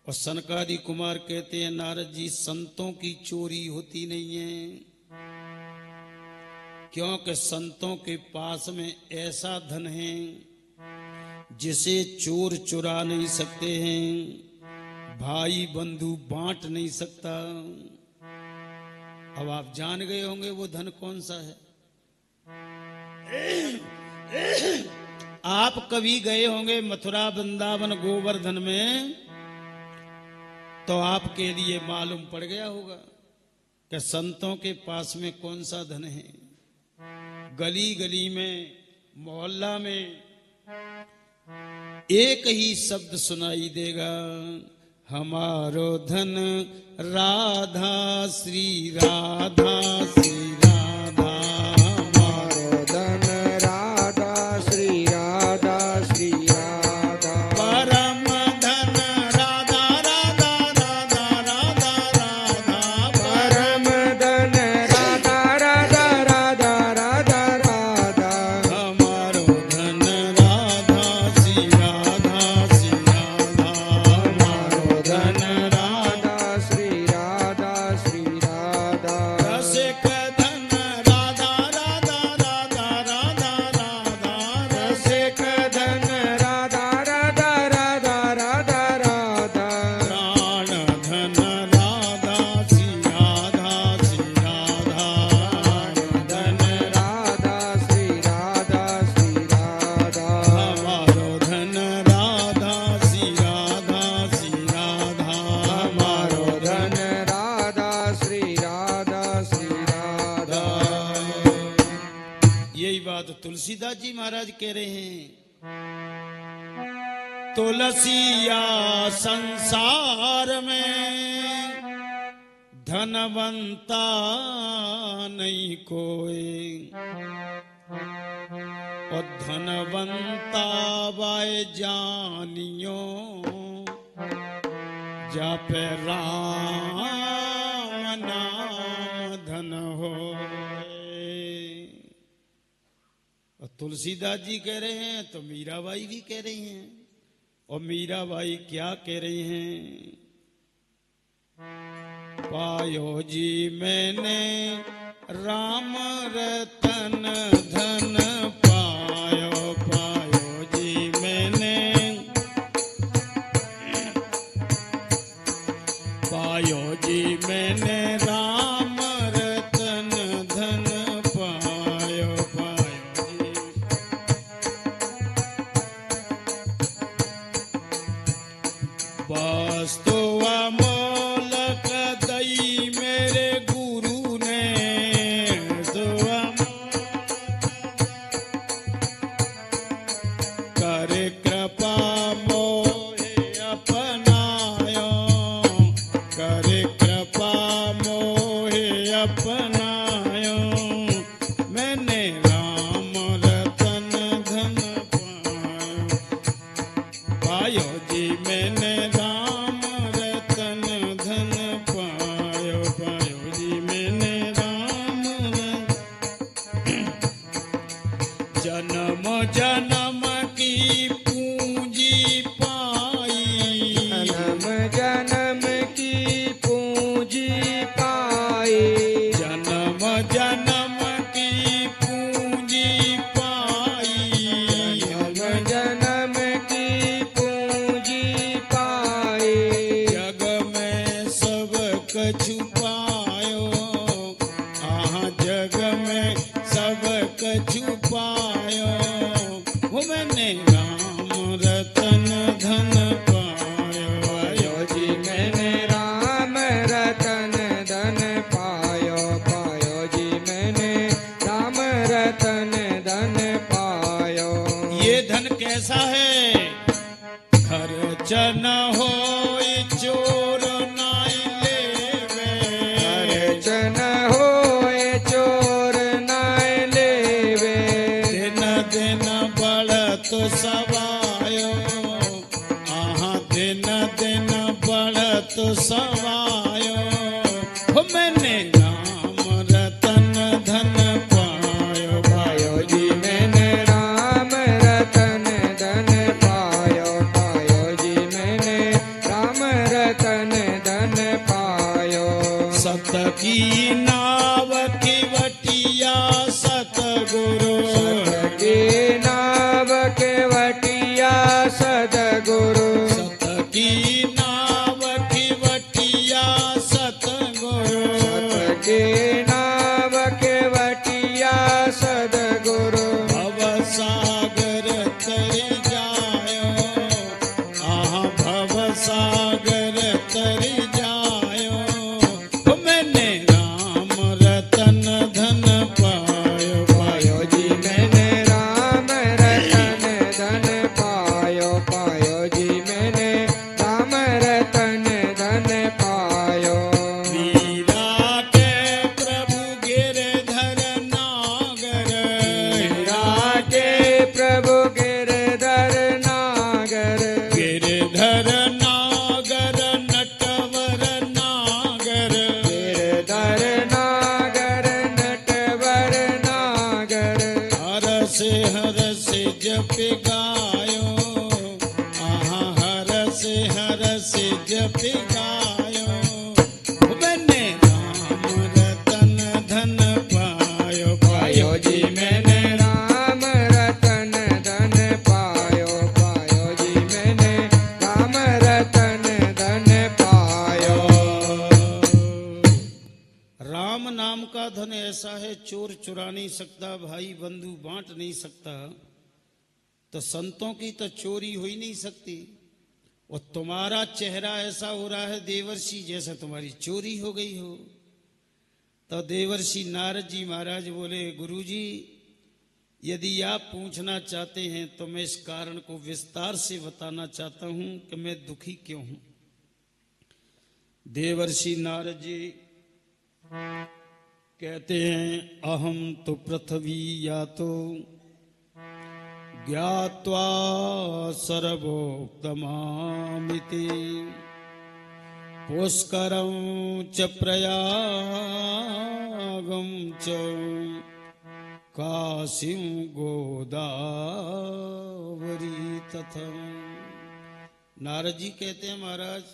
और सनकादि कुमार कहते हैं नारद जी, संतों की चोरी होती नहीं है, क्योंकि संतों के पास में ऐसा धन है जिसे चोर चुरा नहीं सकते हैं, भाई बंधु बांट नहीं सकता। अब आप जान गए होंगे वो धन कौन सा है। आप कभी गए होंगे मथुरा वृंदावन गोवर्धन में, तो आपके लिए मालूम पड़ गया होगा कि संतों के पास में कौन सा धन है। गली गली में, मोहल्ला में एक ही शब्द सुनाई देगा, हमारो धन राधा श्री राधा श्री राधा। हमारो धन राधा श्री राधा श्री राधा। परम धन राधा राधा राधा राधा राधा। परम धन राधा राधा राधा राधा राधा। हमारो धन राधा श्री राधा श्री राधा। हमारो धन राधा श्री राधा श्री राधा। रसिक धन राधा राधा राधा राधा राधा। रसिक धन राधा राधा राधा राधा राधा। प्राण धन राधा श्री राधा श्री राधा। धन राधा श्री राधा श्री राधा। हमारो धन राधा श्री राधा श्री राधा। हमारो धन राधा श्री राधा श्री राधा। यही बात तुलसीदास जी महाराज कह रहे हैं। तुलसिया संसार में धनवंता नहीं कोई, और धनवंता बाय जानियो, जापे राम नाम धन हो। और तुलसीदास जी कह रहे हैं तो मीराबाई भी कह रही हैं। और मीराबाई क्या कह रही हैं? पायो जी मैंने राम रतन धन पायो। पायो जी मैंने, पायो जी मैंने राम रतन धन पायो। पायो जी वास्तु अमोलक दई मेरे गुरु ने। जन्म की पूंजी पाई, जन्म जन्म की पूंजी पाई, जन्म जन्म की पूंजी पाई, जन्म जन्म की पूंजी पाई, जग में सब कछु पायो, आहा जग में सब कछु पायो, वो मैंने राम रतन धन पायो। पायो जी मैंने राम रतन धन पायो, पायो जी मैंने राम रतन धन पायो। ये धन कैसा है? खर्च न हो चोर नाई लेवे, खर्च न होए चोर नाय लेवे, दिन दिन बढ़त सवायो, आहा दिन दिन बढ़त सवायो, हो मैंने राम रतन धन पायो। पायो जी मैंने राम रतन धन पायो, पायो जी मैंने राम रतन धन पायो। सत की नाव की वटिया सतगुरु, के नाव के वटिया सदगुरु, सत की नाव की वटिया सतगुरु, के नाव के वटिया सदगुरु, भव सागर तरि जायो, आहा भव सागर तरि जायो, हो मैंने राम रतन धन पायो। पायो जी मैंने राम रतन धन पायो, पायो जी मैंने राम रतन धन पायो। वीरा के प्रभु गिरधर नागर, वीरा के प्रभु गिरधर नागर, गिरधर नागर नटवर नागर, गिरधर नागर नटवर नागर, हर से जप गायो, आहा हर से जप गायो, मैंने राम रतन धन पायो। पायो जी मैंने राम रतन धन पायो, पायो जी मैंने राम रतन धन पायो। राम नाम का धन ऐसा है, चोर चुरा नहीं सकता, भाई बंधु बांट नहीं सकता, तो संतों की तो चोरी हो ही नहीं सकती। और तुम्हारा चेहरा ऐसा हो रहा है देवर्षि जैसा तुम्हारी चोरी हो गई हो। तो देवर्षि नारद जी महाराज बोले, गुरुजी यदि आप पूछना चाहते हैं तो मैं इस कारण को विस्तार से बताना चाहता हूं कि मैं दुखी क्यों हूं। देवर्षि नारद जी कहते हैं, अहम तो पृथ्वी या तो ज्ञात्वा सर्वोक्तमामिति, पुष्करं च प्रयागं च काशीं गोदावरी तथा। नारद जी कहते हैं, महाराज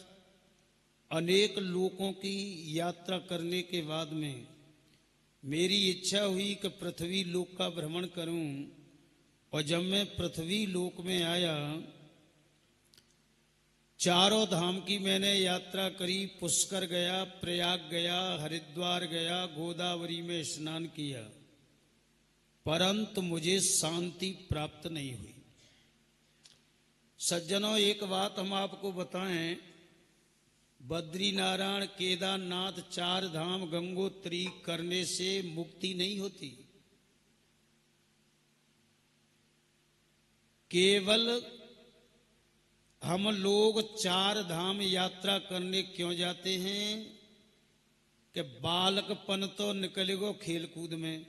अनेक लोकों की यात्रा करने के बाद में मेरी इच्छा हुई कि पृथ्वी लोक का भ्रमण करूं। और जब मैं पृथ्वी लोक में आया, चारों धाम की मैंने यात्रा करी, पुष्कर गया, प्रयाग गया, हरिद्वार गया, गोदावरी में स्नान किया, परंतु मुझे शांति प्राप्त नहीं हुई। सज्जनों, एक बात हम आपको बताएं, बद्रीनारायण, केदारनाथ, चार धाम, गंगोत्री करने से मुक्ति नहीं होती। केवल हम लोग चार धाम यात्रा करने क्यों जाते हैं कि बालकपन तो निकल गो खेल कूद में,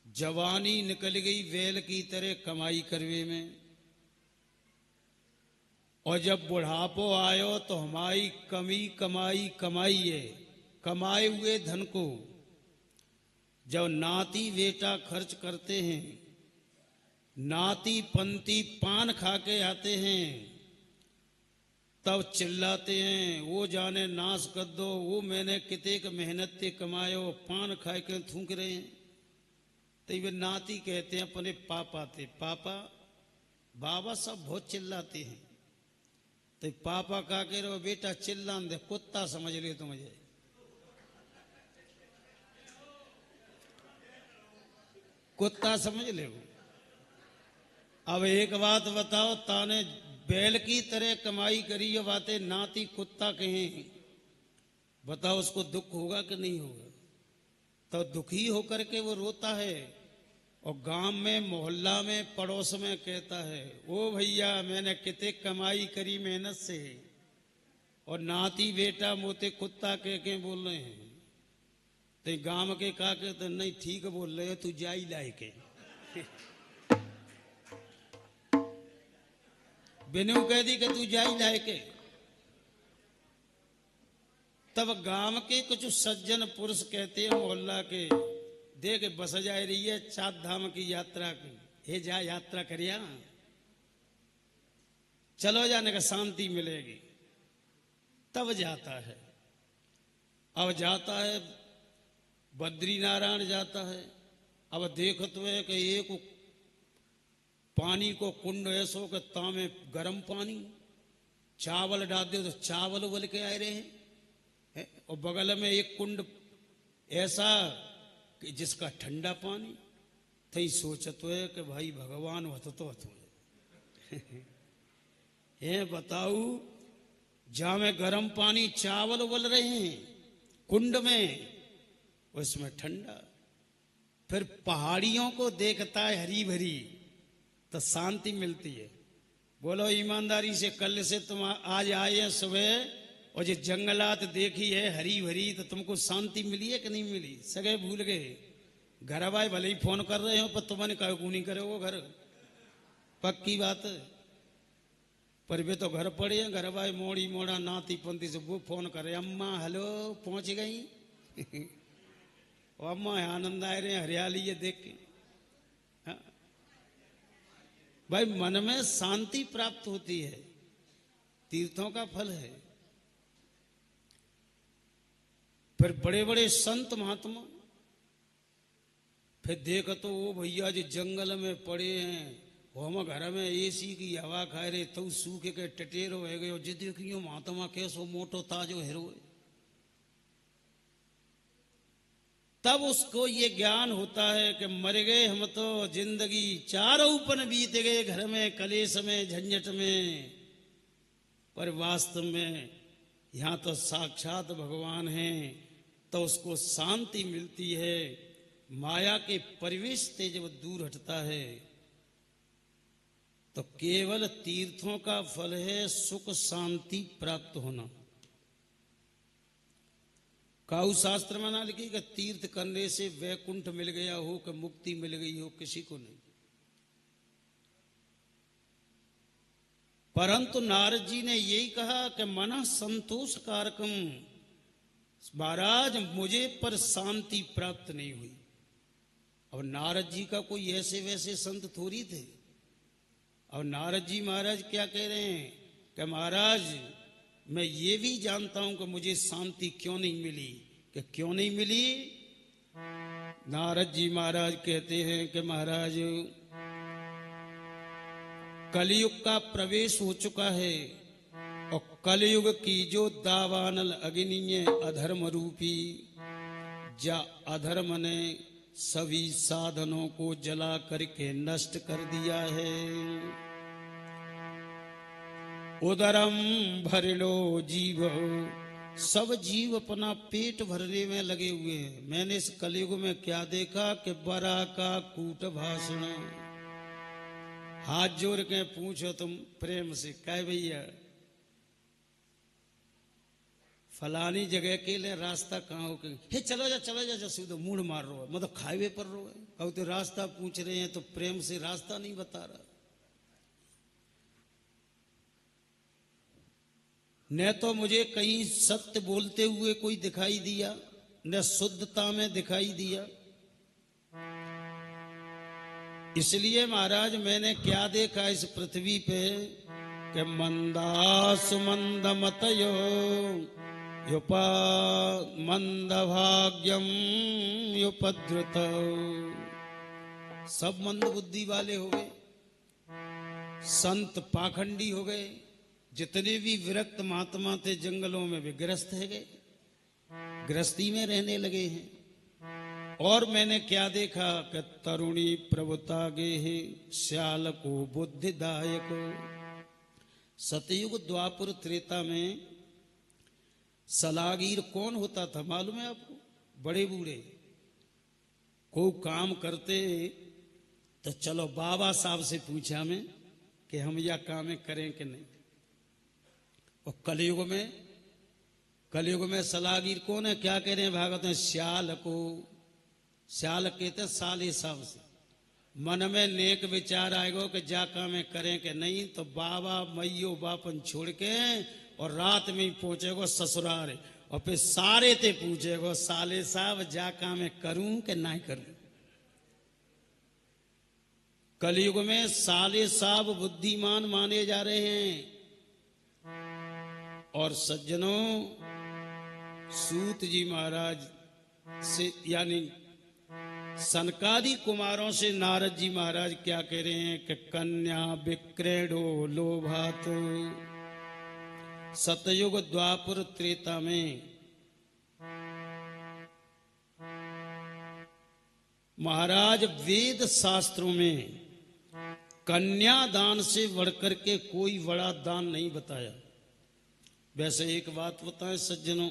जवानी निकल गई बैल की तरह कमाई करवे में, और जब बुढ़ापो आयो तो हमारी कमाई है, कमाए हुए धन को जब नाती बेटा खर्च करते हैं नाती पंती पान खा के आते हैं, तब चिल्लाते हैं वो जाने नाश कर दो, वो मैंने कितने का मेहनत से कमायो, पान खा के थूक रहे हैं। तो वे नाती कहते हैं अपने पापा थे, पापा बाबा सब बहुत चिल्लाते हैं। तो पापा का कह रहे हो, बेटा चिल्ला दे, कुत्ता समझ ले तो मुझे, कुत्ता समझ ले वो। अब एक बात बताओ, ताने बैल की तरह कमाई करी ये बातें नाती कुत्ता कहें, बताओ उसको दुख होगा कि नहीं होगा? तो दुखी होकर के वो रोता है और गांव में मोहल्ला में पड़ोस में कहता है, ओ भैया मैंने कितने कमाई करी मेहनत से, और नाती बेटा मोते कुत्ता कह के बोल रहे हैं। तो गांव के का कहते नहीं ठीक बोल रहे हो, तू जाई लाए के बिनु कह दी कि तू जाई लाए के। तब गांव के कुछ सज्जन पुरुष कहते हैं मोहल्ला के, देख बस जा रही है 4 धाम की यात्रा की, हे जा यात्रा करिया, चलो जाने का शांति मिलेगी। तब जाता है, अब जाता है बद्री नारायण जाता है। अब देखते हुए कि एक पानी को कुंड ऐसो कि तामे गर्म पानी, चावल डाल दे तो चावल उबल के आ रहे हैं, और बगल में एक कुंड ऐसा कि जिसका ठंडा पानी। थई सोचत है कि भाई भगवान हत तो ये बताऊ, जहां में गर्म पानी चावल उबल रहे हैं कुंड में, उसमें ठंडा। फिर पहाड़ियों को देखता है हरी भरी, तो शांति मिलती है। बोलो ईमानदारी से, कल से तुम आज आए हैं सुबह और ये जंगलात देखी है हरी भरी, तो तुमको शांति मिली है कि नहीं मिली? सगे भूल गए। घर भाई भले ही फोन कर रहे हो, पर तुमने कहा क्यों नहीं करे वो घर, पक्की बात है। पर वे तो घर पड़े हैं, घर भाई मोड़ी मोड़ा नाती पंती से वो फोन करे, अम्मा हेलो पहुंच गई और अम्मा आनंद आ रहे हैं हरियाली ये देख के। हाँ? भाई मन में शांति प्राप्त होती है, तीर्थों का फल है। फिर बड़े बड़े संत महात्मा, फिर देखो तो वो भैया जो जंगल में पड़े हैं, वो हम घर में एसी की हवा खा रहे, तो सूखे के टटेरो है गए, जो देखियो महात्मा कैसो मोटो ताजो हेरो है। तब उसको ये ज्ञान होता है कि मर गए हम तो, जिंदगी चारों ऊपर बीत गए घर में कलेश में झंझट में, पर वास्तव में यहां तो साक्षात भगवान हैं। तो उसको शांति मिलती है। माया के परिवेश से जब दूर हटता है तो केवल तीर्थों का फल है सुख शांति प्राप्त होना। काऊ शास्त्र में ना लिखी कि तीर्थ करने से वैकुंठ मिल गया हो कि मुक्ति मिल गई हो, किसी को नहीं। परंतु नारद जी ने यही कहा कि मन संतोष कारकम, महाराज मुझे पर शांति प्राप्त नहीं हुई। अब नारद जी का कोई ऐसे वैसे संत थोड़ी थे। और नारद जी महाराज क्या कह रहे हैं कि महाराज मैं ये भी जानता हूं कि मुझे शांति क्यों नहीं मिली। कि क्यों नहीं मिली? नारद जी महाराज कहते हैं कि महाराज कलयुग का प्रवेश हो चुका है, और कलयुग की जो दावानल अग्नि अधर्म रूपी, जा अधर्म ने सभी साधनों को जला करके नष्ट कर दिया है। उदरम भर लो जीव, सब जीव अपना पेट भरने में लगे हुए हैं। मैंने इस कलयुग में क्या देखा कि बरा का कूट भाषण। हाथ जोड़ के पूछो तुम प्रेम से, कह भैया फलानी जगह के लिए रास्ता कहाँ हो के, हे चलो जा जसूदो मूड मार रो है, मतलब हाईवे पर रो है। अब तो रास्ता पूछ रहे हैं तो प्रेम से रास्ता नहीं बता रहा। न तो मुझे कहीं सत्य बोलते हुए कोई दिखाई दिया, न शुद्धता में दिखाई दिया। इसलिए महाराज मैंने क्या देखा इस पृथ्वी पे कि मंदा सुमंद मतयो युपा मंद भाग्यम युपद्रुत, सब मंद बुद्धि वाले हो गए, संत पाखंडी हो गए, जितने भी विरक्त महात्मा थे जंगलों में वे ग्रस्त है गए, गृहस्थी में रहने लगे हैं। और मैंने क्या देखा कि तरुणी प्रभुता गे है श्याल को बुद्धिदायक। सतयुग द्वापर त्रेता में सलागीर कौन होता था मालूम है आपको? बड़े बूढ़े को काम करते तो चलो बाबा साहब से पूछा मैं कि हम यह काम करें कि नहीं। और कलयुग में सलागीर कौन है? क्या कह रहे हैं भागवत में? श्याल को। श्याल कहते साले साहब से मन में नेक विचार आएगो कि जा काम करें कि नहीं, तो बाबा मैयो बापन छोड़ के और रात में ही पहुंचेगो ससुराल, और फिर सारे ते पूछेगो साले साहब जा काम करूं कि नहीं करूं। कलयुग में साले साहब बुद्धिमान माने जा रहे हैं। और सज्जनों, सूत जी महाराज से यानी सनकादि कुमारों से नारद जी महाराज क्या कह रहे हैं कि कन्या विक्रेडो लोभात। सतयुग द्वापर त्रेता में महाराज वेद शास्त्रों में कन्यादान से बढ़कर के कोई बड़ा दान नहीं बताया। वैसे एक बात बताएं सज्जनों,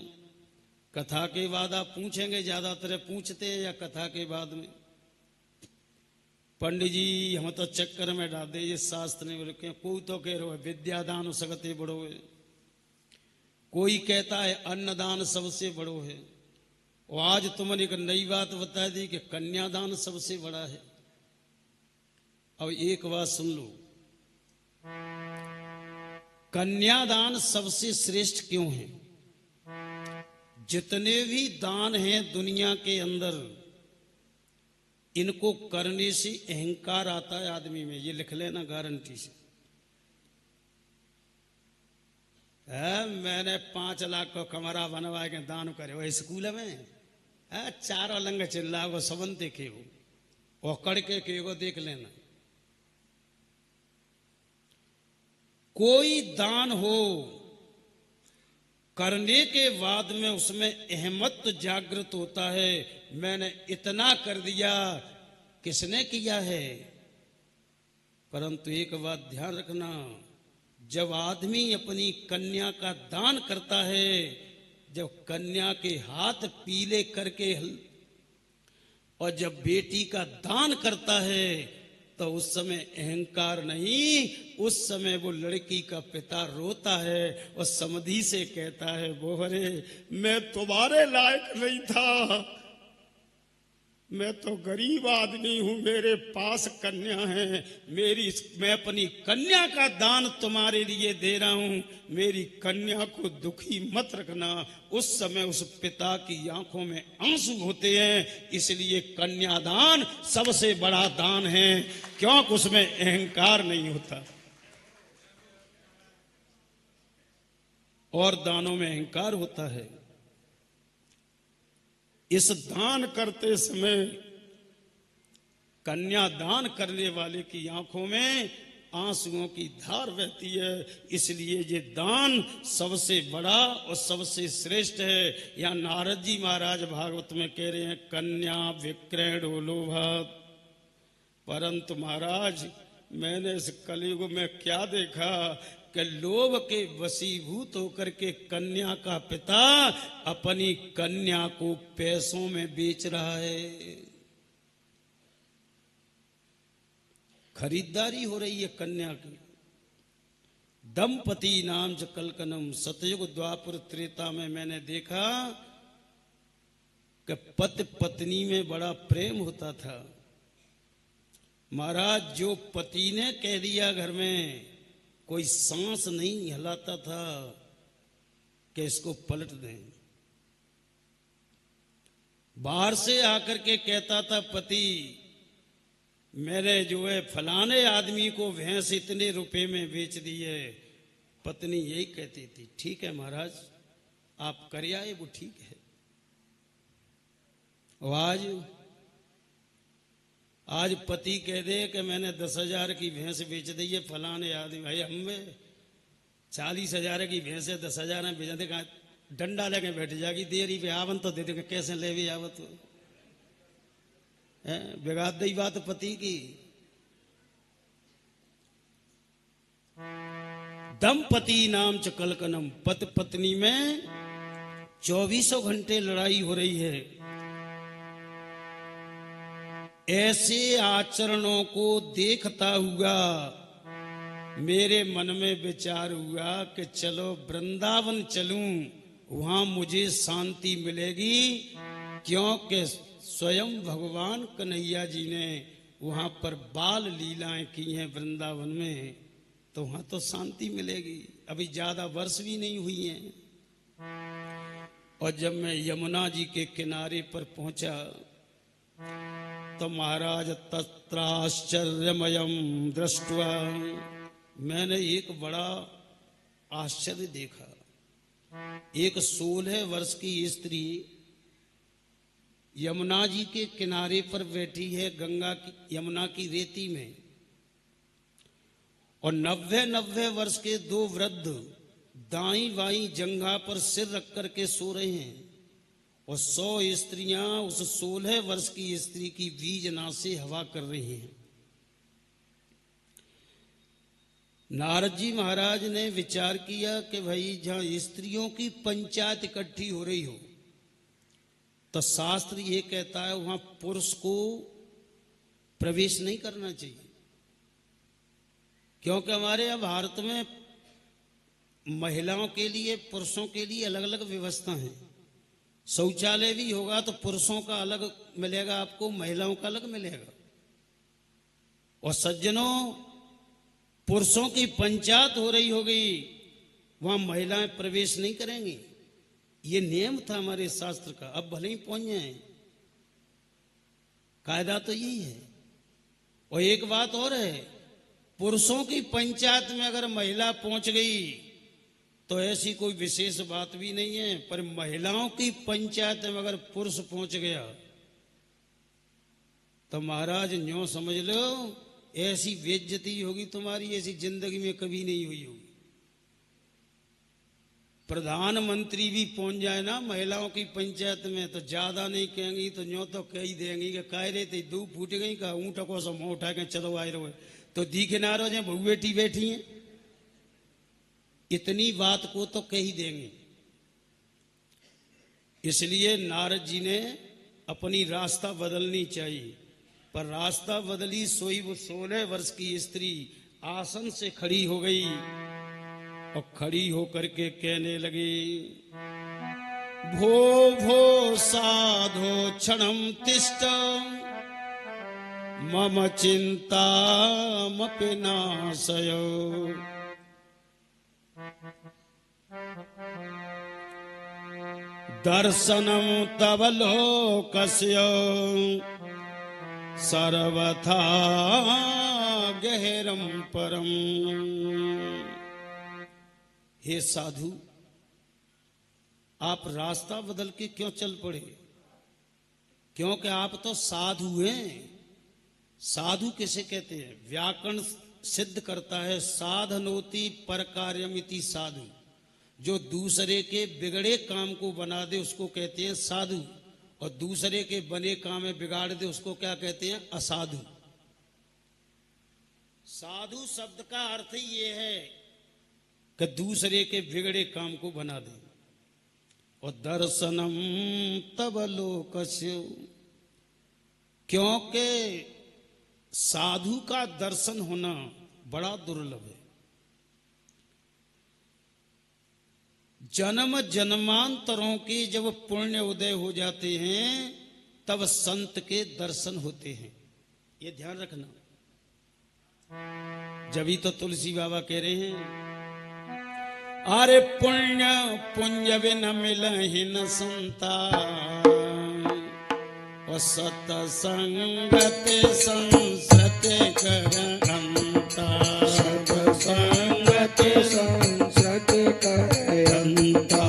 कथा के बाद आप पूछेंगे, ज्यादातर पूछते हैं या कथा के बाद में, पंडित जी हम तो चक्कर में डाल दे ये शास्त्र नहीं बोले। कोई तो कह रहे विद्यादान सकते बड़ो है, कोई कहता है अन्नदान सबसे बड़ो है, और आज तुमने एक नई बात बता दी कि कन्यादान सबसे बड़ा है। अब एक बात सुन लो, कन्यादान सबसे श्रेष्ठ क्यों है? जितने भी दान हैं दुनिया के अंदर, इनको करने से अहंकार आता है आदमी में, ये लिख लेना गारंटी से। मैंने 5 लाख को कमरा बनवा के दान करे वो स्कूल में, चारों लंग चिल्ला वो सबंते के वो कड़ के वो देख लेना। कोई दान हो करने के बाद में उसमें अहमत जागृत होता है, मैंने इतना कर दिया, किसने किया है। परंतु एक बात ध्यान रखना, जब आदमी अपनी कन्या का दान करता है, जब कन्या के हाथ पीले करके और जब बेटी का दान करता है, तो उस समय अहंकार नहीं, उस समय वो लड़की का पिता रोता है और समधी से कहता है बोहरे मैं तुम्हारे लायक नहीं था, मैं तो गरीब आदमी हूं, मेरे पास कन्या है, मैं अपनी कन्या का दान तुम्हारे लिए दे रहा हूं, मेरी कन्या को दुखी मत रखना। उस समय उस पिता की आंखों में आंसू होते हैं। इसलिए कन्यादान सबसे बड़ा दान है, क्योंकि उसमें अहंकार नहीं होता। और दानों में अहंकार होता है। इस दान करते समय कन्या दान करने वाले की आंखों में आंसुओं की धार बहती है। इसलिए ये दान सबसे बड़ा और सबसे श्रेष्ठ है। या नारद जी महाराज भागवत में कह रहे हैं कन्या विक्रयणो लोभात। परंतु महाराज मैंने इस कलयुग में क्या देखा कि लोभ के वशीभूत होकर के कन्या का पिता अपनी कन्या को पैसों में बेच रहा है। खरीदारी हो रही है कन्या की। दंपति नाम च कलकनम। सतयुग द्वापर त्रेता में मैंने देखा कि पति पत्नी में बड़ा प्रेम होता था। महाराज जो पति ने कह दिया घर में, कोई सांस नहीं हिलाता था कि इसको पलट दें। बाहर से आकर के कहता था पति मैंने जो है फलाने आदमी को भैंस इतने रुपए में बेच दी है। पत्नी यही कहती थी, ठीक है महाराज आप कर आए वो ठीक है। आज पति कह दे कि मैंने 10,000 की भैंस बेच दी है फलाने आदमी, भाई हमें 40,000 की भैंस है 10,000 में बेच देगा, डंडा लेके बैठ जाएगी, देरी पे आवन तो दे देंगे, कैसे ले भी आवत है, बिगाड़ दी बात पति की। दंपति नाम च कलकनम, पति पत्नी में 24 घंटे लड़ाई हो रही है। ऐसे आचरणों को देखता हुआ मेरे मन में विचार हुआ कि चलो वृंदावन चलूं, वहां मुझे शांति मिलेगी, क्योंकि स्वयं भगवान कन्हैया जी ने वहां पर बाल लीलाएं की हैं वृंदावन में, तो वहां तो शांति मिलेगी। अभी ज्यादा वर्ष भी नहीं हुई हैं। और जब मैं यमुना जी के किनारे पर पहुंचा तो महाराज तत्राश्चर्यमयम दृष्ट्वा, मैंने एक बड़ा आश्चर्य देखा। एक 16 वर्ष की स्त्री यमुना जी के किनारे पर बैठी है, गंगा की यमुना की रेती में, और 90 वर्ष के 2 वृद्ध दाई बाई जंघा पर सिर रख करके सो रहे हैं, और 100 स्त्रियां उस 16 वर्ष की स्त्री की बीजना से हवा कर रही हैं। नारद जी महाराज ने विचार किया कि भाई जहां स्त्रियों की पंचायत इकट्ठी हो रही हो तो शास्त्र ये कहता है वहां पुरुष को प्रवेश नहीं करना चाहिए, क्योंकि हमारे यहाँ भारत में महिलाओं के लिए पुरुषों के लिए अलग अलग व्यवस्था है। शौचालय भी होगा तो पुरुषों का अलग मिलेगा आपको, महिलाओं का अलग मिलेगा। और सज्जनों, पुरुषों की पंचायत हो रही होगी, वहां महिलाएं प्रवेश नहीं करेंगी, ये नियम था हमारे शास्त्र का। अब भले ही पहुंच जाए, कायदा तो यही है। और एक बात और है, पुरुषों की पंचायत में अगर महिला पहुंच गई तो ऐसी कोई विशेष बात भी नहीं है, पर महिलाओं की पंचायत में अगर पुरुष पहुंच गया तो महाराज न्यों समझ लो ऐसी बेइज्जती होगी तुम्हारी, ऐसी जिंदगी में कभी नहीं हुई होगी। प्रधानमंत्री भी पहुंच जाए ना महिलाओं की पंचायत में तो ज्यादा नहीं कहेंगी, तो न्यों तो कह ही देंगी कि कह रहे थे दू फूट गई का ऊँट को सब मुंह उठा के चलो आए रहो, तो दी किनारो जो बहु बेटी बैठी हैं, इतनी बात को तो कह ही देंगे। इसलिए नारद जी ने अपनी रास्ता बदलनी चाहिए, पर रास्ता बदली सोई वो 16 वर्ष की स्त्री आसन से खड़ी हो गई और खड़ी होकर के कहने लगी, भो भो साधो क्षणम तिष्ठ मम चिंता मपि नाशयो, दर्शनम तव लोकस्य सर्वथा गहरम परम। हे साधु, आप रास्ता बदल के क्यों चल पड़े? क्योंकि आप तो साधु हैं। साधु किसे कहते हैं? व्याकरण सिद्ध करता है साधनोति पर कार्यमिति साधु, जो दूसरे के बिगड़े काम को बना दे उसको कहते हैं साधु, और दूसरे के बने काम में बिगाड़ दे उसको क्या कहते हैं? असाधु। साधु शब्द का अर्थ ही ये है कि दूसरे के बिगड़े काम को बना दे। और दर्शनम तब लोकस्य, क्योंकि साधु का दर्शन होना बड़ा दुर्लभ है। जन्म जन्मांतरों के जब पुण्य उदय हो जाते हैं तब संत के दर्शन होते हैं, ये ध्यान रखना। जभी तो तुलसी बाबा कह रहे हैं, अरे पुण्य पुंज बिन मिलहि न संता, और सतसंगत संसत ते कर अंता सत्संगति संसत करे अंता।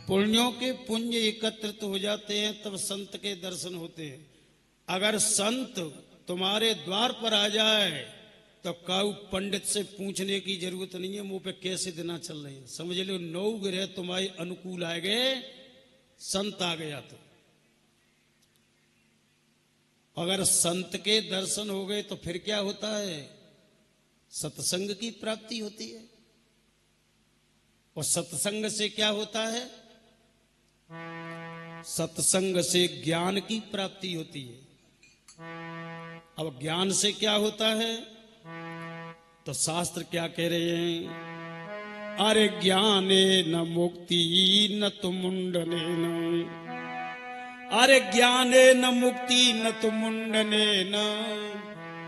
पुण्यों के पुण्य एकत्रित हो जाते हैं तब संत के दर्शन होते हैं। अगर संत तुम्हारे द्वार पर आ जाए तो काऊ पंडित से पूछने की जरूरत नहीं है मुंह पे कैसे दिना चल रहे हैं। समझ लो 9 ग्रह तुम्हारे अनुकूल आ गए, संत आ गया तो। अगर संत के दर्शन हो गए तो फिर क्या होता है? सत्संग की प्राप्ति होती है। और सत्संग से क्या होता है? सत्संग से ज्ञान की प्राप्ति होती है। अब ज्ञान से क्या होता है? तो शास्त्र क्या कह रहे हैं? अरे ज्ञाने न मुक्ति न तो मुंडने न, अरे ज्ञाने न मुक्ति न तो मुंडने न,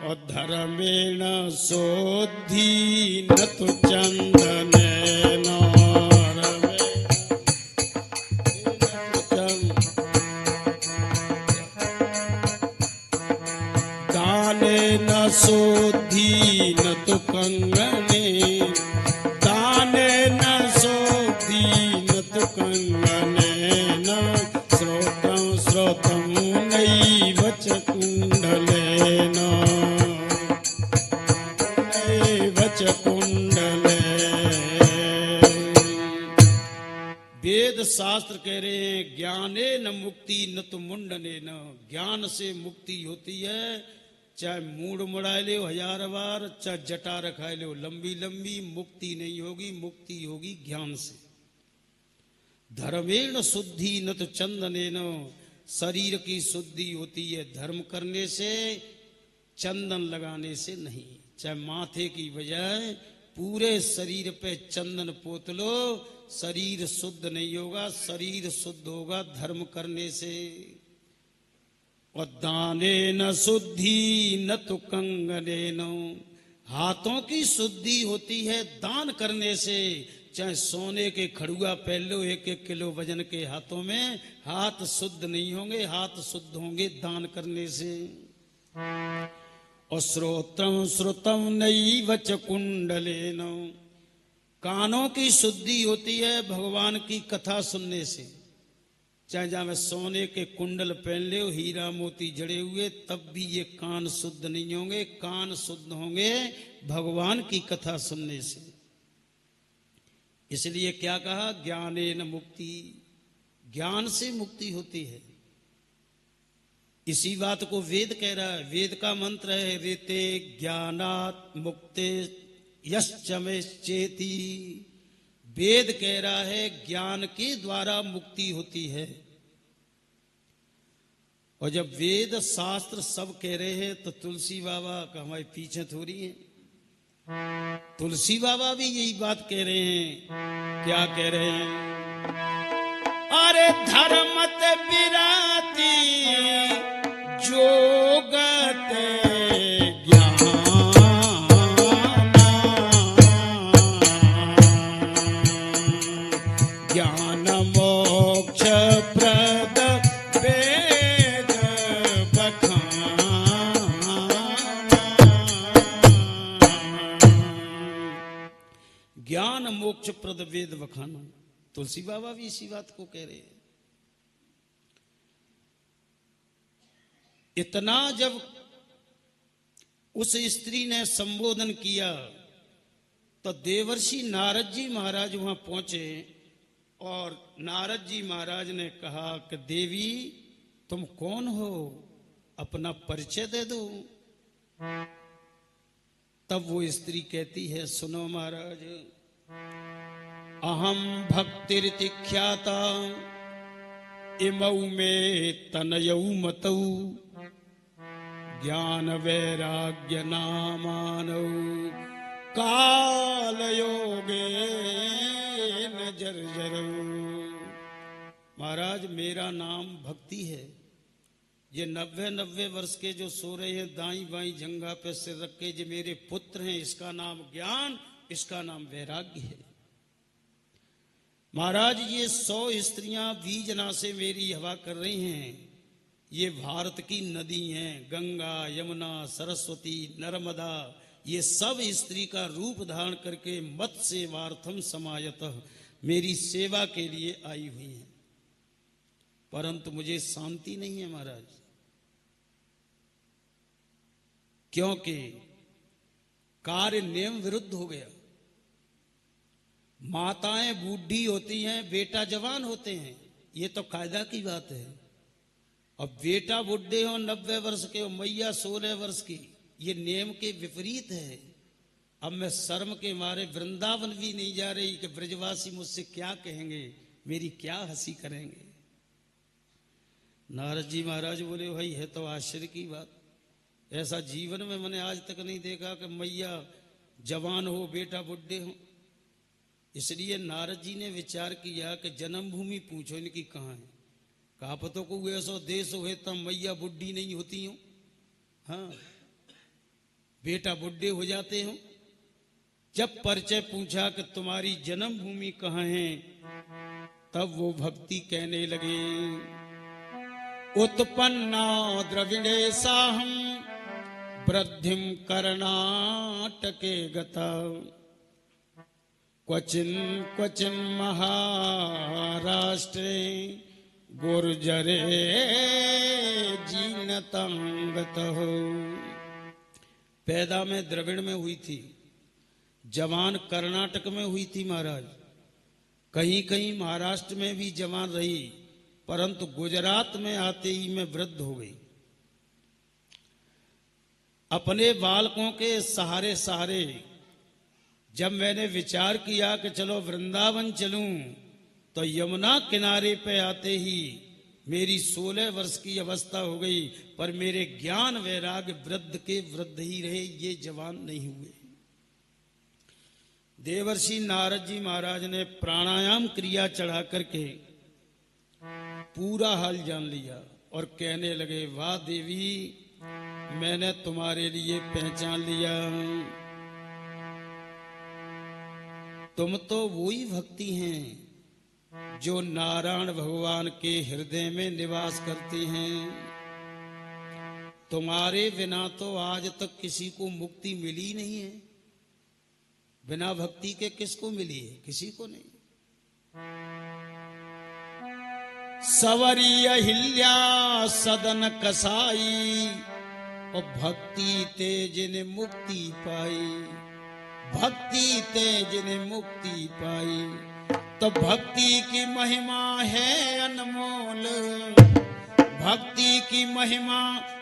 और धर्मेण शोद्धि न तो चंदने न। न शोद्धि न तो कंगने, दाने न शोद्धि न तो कंगने न, श्रोतं श्रोतं नैव च कुंडलेन, नैव च कुंडले। वेद शास्त्र कह रहे हैं ज्ञाने न मुक्ति न तो मुंडने न। ज्ञान से मुक्ति होती है, चाहे मूड मुड़ा ले 1000 बार, चाहे जटा रखा ले लंबी लंबी, मुक्ति नहीं होगी। मुक्ति होगी ज्ञान से। धर्मेण शुद्धि न तो चंदनेन, शरीर की शुद्धि होती है धर्म करने से, चंदन लगाने से नहीं। चाहे माथे की बजाय पूरे शरीर पे चंदन पोत लो, शरीर शुद्ध नहीं होगा। शरीर शुद्ध होगा धर्म करने से। और दाने न शुद्धि न तो कंगने न, हाथों की शुद्धि होती है दान करने से। चाहे सोने के खड़ुआ पहन लो 1-1 किलो वजन के हाथों में, हाथ शुद्ध नहीं होंगे। हाथ शुद्ध होंगे दान करने से। और श्रोत्रम श्रुतम नैव च कुंडलेन, कानों की शुद्धि होती है भगवान की कथा सुनने से। चाहे जहाँ सोने के कुंडल पहन ले, हीरा मोती जड़े हुए, तब भी ये कान शुद्ध नहीं होंगे। कान शुद्ध होंगे भगवान की कथा सुनने से। इसलिए क्या कहा? ज्ञानेन मुक्ति, ज्ञान से मुक्ति होती है। इसी बात को वेद कह रहा है। वेद का मंत्र है ऋते ज्ञानात् मुक्ते यश्चमेश्चेति। वेद कह रहा है ज्ञान के द्वारा मुक्ति होती है। और जब वेद शास्त्र सब कह रहे हैं तो तुलसी बाबा का हमारे पीछे थोड़ी है। तुलसी बाबा भी यही बात कह रहे हैं। क्या कह रहे हैं? अरे धर्मत विराती जोगत ज्ञान मोक्ष प्रद वेद बखाना। ज्ञान मोक्ष प्रद वेद बखाना। तुलसी बाबा भी इसी बात को कह रहे हैं। इतना जब उस स्त्री ने संबोधन किया तो देवर्षि नारद जी महाराज वहां पहुंचे। और नारद जी महाराज ने कहा कि देवी तुम कौन हो, अपना परिचय दे दो। तब वो स्त्री कहती है सुनो महाराज, अहम भक्तिरिति ख्याता इमौ में तनयौ मतौ ज्ञान वैराग्य नामानौ काल योगे न जर्जरौ। महाराज मेरा नाम भक्ति है। ये 90 वर्ष के जो सो रहे हैं दाई बाई जंगा पे सिर रख के, जो मेरे पुत्र हैं, इसका नाम ज्ञान, इसका नाम वैराग्य है। महाराज ये 100 स्त्रियां बीजना से मेरी हवा कर रही हैं, ये भारत की नदी हैं, गंगा, यमुना, सरस्वती, नर्मदा, ये सब स्त्री का रूप धारण करके मत्स्यवार्थम समायतः मेरी सेवा के लिए आई हुई हैं। परंतु मुझे शांति नहीं है महाराज, क्योंकि कार्य नियम विरुद्ध हो गया। माताएं बूढ़ी होती हैं, बेटा जवान होते हैं, ये तो कायदा की बात है। अब बेटा बुढ़े हो 90 वर्ष के हो, मैया 16 वर्ष की, ये नियम के विपरीत है। अब मैं शर्म के मारे वृंदावन भी नहीं जा रही कि ब्रजवासी मुझसे क्या कहेंगे, मेरी क्या हंसी करेंगे। नारद जी महाराज बोले भाई है तो आश्चर्य की बात, ऐसा जीवन में मैंने आज तक नहीं देखा कि मैया जवान हो बेटा बुढ़े हो। इसलिए नारद जी ने विचार किया कि जन्मभूमि पूछो इनकी कहाँ है। कापतों को ऐसो देश हो तब मैया बुढ़ी नहीं होती हो, हाँ बेटा बुढ़े हो जाते हो। जब परिचय पूछा कि तुम्हारी जन्मभूमि कहाँ है, तब वो भक्ति कहने लगे, उत्पन्ना द्रविड़ेशाहम वृद्धिम कर्णाटके गता क्वचिन क्वचिन महाराष्ट्रे गुर्जरे जीनतांगत हो। पैदा में द्रविड़ में हुई थी, जवान कर्नाटक में हुई थी महाराज, कहीं कहीं महाराष्ट्र में भी जवान रही, परंतु गुजरात में आते ही मैं वृद्ध हो गई। अपने बालकों के सहारे सहारे जब मैंने विचार किया कि चलो वृंदावन चलूं, तो यमुना किनारे पे आते ही मेरी 16 वर्ष की अवस्था हो गई, पर मेरे ज्ञान वैराग्य वृद्ध के वृद्ध ही रहे, ये जवान नहीं हुए। देवर्षि नारद जी महाराज ने प्राणायाम क्रिया चढ़ा करके पूरा हाल जान लिया और कहने लगे, वाह देवी मैंने तुम्हारे लिए पहचान लिया, तुम तो वही भक्ति हैं जो नारायण भगवान के हृदय में निवास करती हैं। तुम्हारे बिना तो आज तक किसी को मुक्ति मिली नहीं है, बिना भक्ति के किसको मिली है? किसी को नहीं। सवरी अहिल्या सदन कसाई और भक्ति तेज ने मुक्ति पाई, भक्ति तेज ने मुक्ति पाई। तो भक्ति की महिमा है अनमोल, भक्ति की महिमा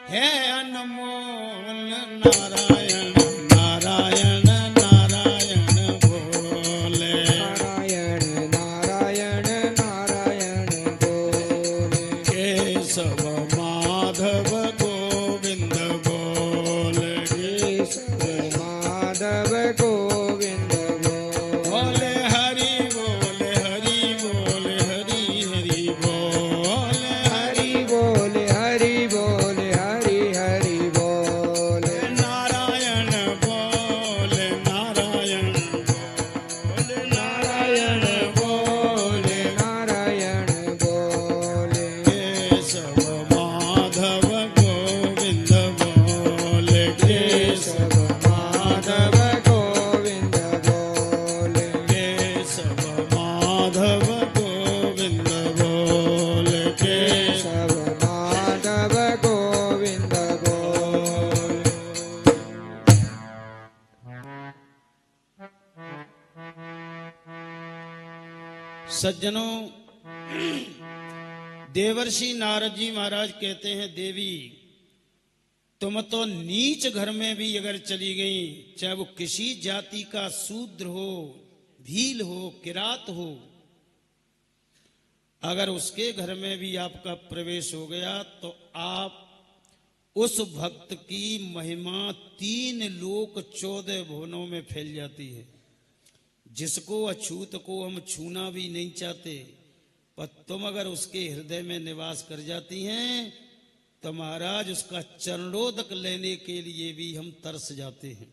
है अनमोल। नारायण नारायण नारायण बोले, नारायण नारायण नारायण बोले, केशव माधव गोविंद बोले, केशव माधव गोविंद बोले, हरि बोले हरि बोले हरि हरि बोले, हरि बोले हरि बोले हरि हरि बोले, नारायण बोले नारायण बोले, नारायण बोले नारायण बोले, केशव माधव गोविंद बोले, केशव माधव गोविंद बोले, केशव माधव गोविंद बोले, केशव माधव गोविंद बोले। सज्जनों, देवर्षि नारद जी महाराज कहते हैं, देवी तुम तो नीच घर में भी अगर चली गई, चाहे वो किसी जाति का शूद्र हो, भील हो, किरात हो, अगर उसके घर में भी आपका प्रवेश हो गया तो आप उस भक्त की महिमा 3 लोक 14 भुवनों में फैल जाती है। जिसको अछूत को हम छूना भी नहीं चाहते, पर तुम अगर उसके हृदय में निवास कर जाती हैं तो महाराज उसका चरणोदक लेने के लिए भी हम तरस जाते हैं।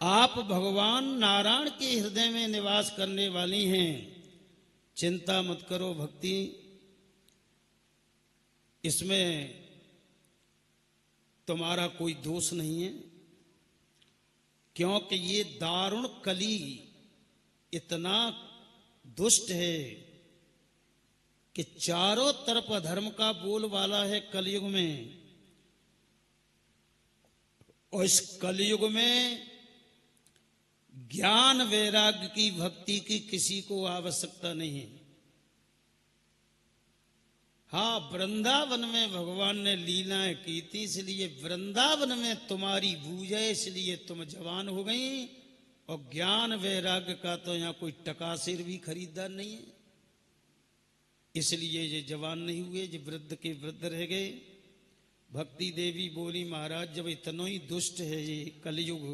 आप भगवान नारायण के हृदय में निवास करने वाली हैं, चिंता मत करो भक्ति, इसमें तुम्हारा कोई दोष नहीं है, क्योंकि ये दारुण कली इतना दुष्ट है कि चारों तरफ अधर्म का बोलबाला है कलयुग में। और इस कलयुग में ज्ञान वैराग्य की भक्ति की किसी को आवश्यकता नहीं है। हाँ, वृंदावन में भगवान ने लीलाएं की थी, इसलिए वृंदावन में तुम्हारी बूझ है, इसलिए तुम जवान हो गई। और ज्ञान वैराग्य का तो यहाँ कोई टकासिर भी खरीदार नहीं है, इसलिए ये जवान नहीं हुए, ये वृद्ध के वृद्ध रह गए। भक्ति देवी बोली, महाराज जब इतना ही दुष्ट है ये कलयुग,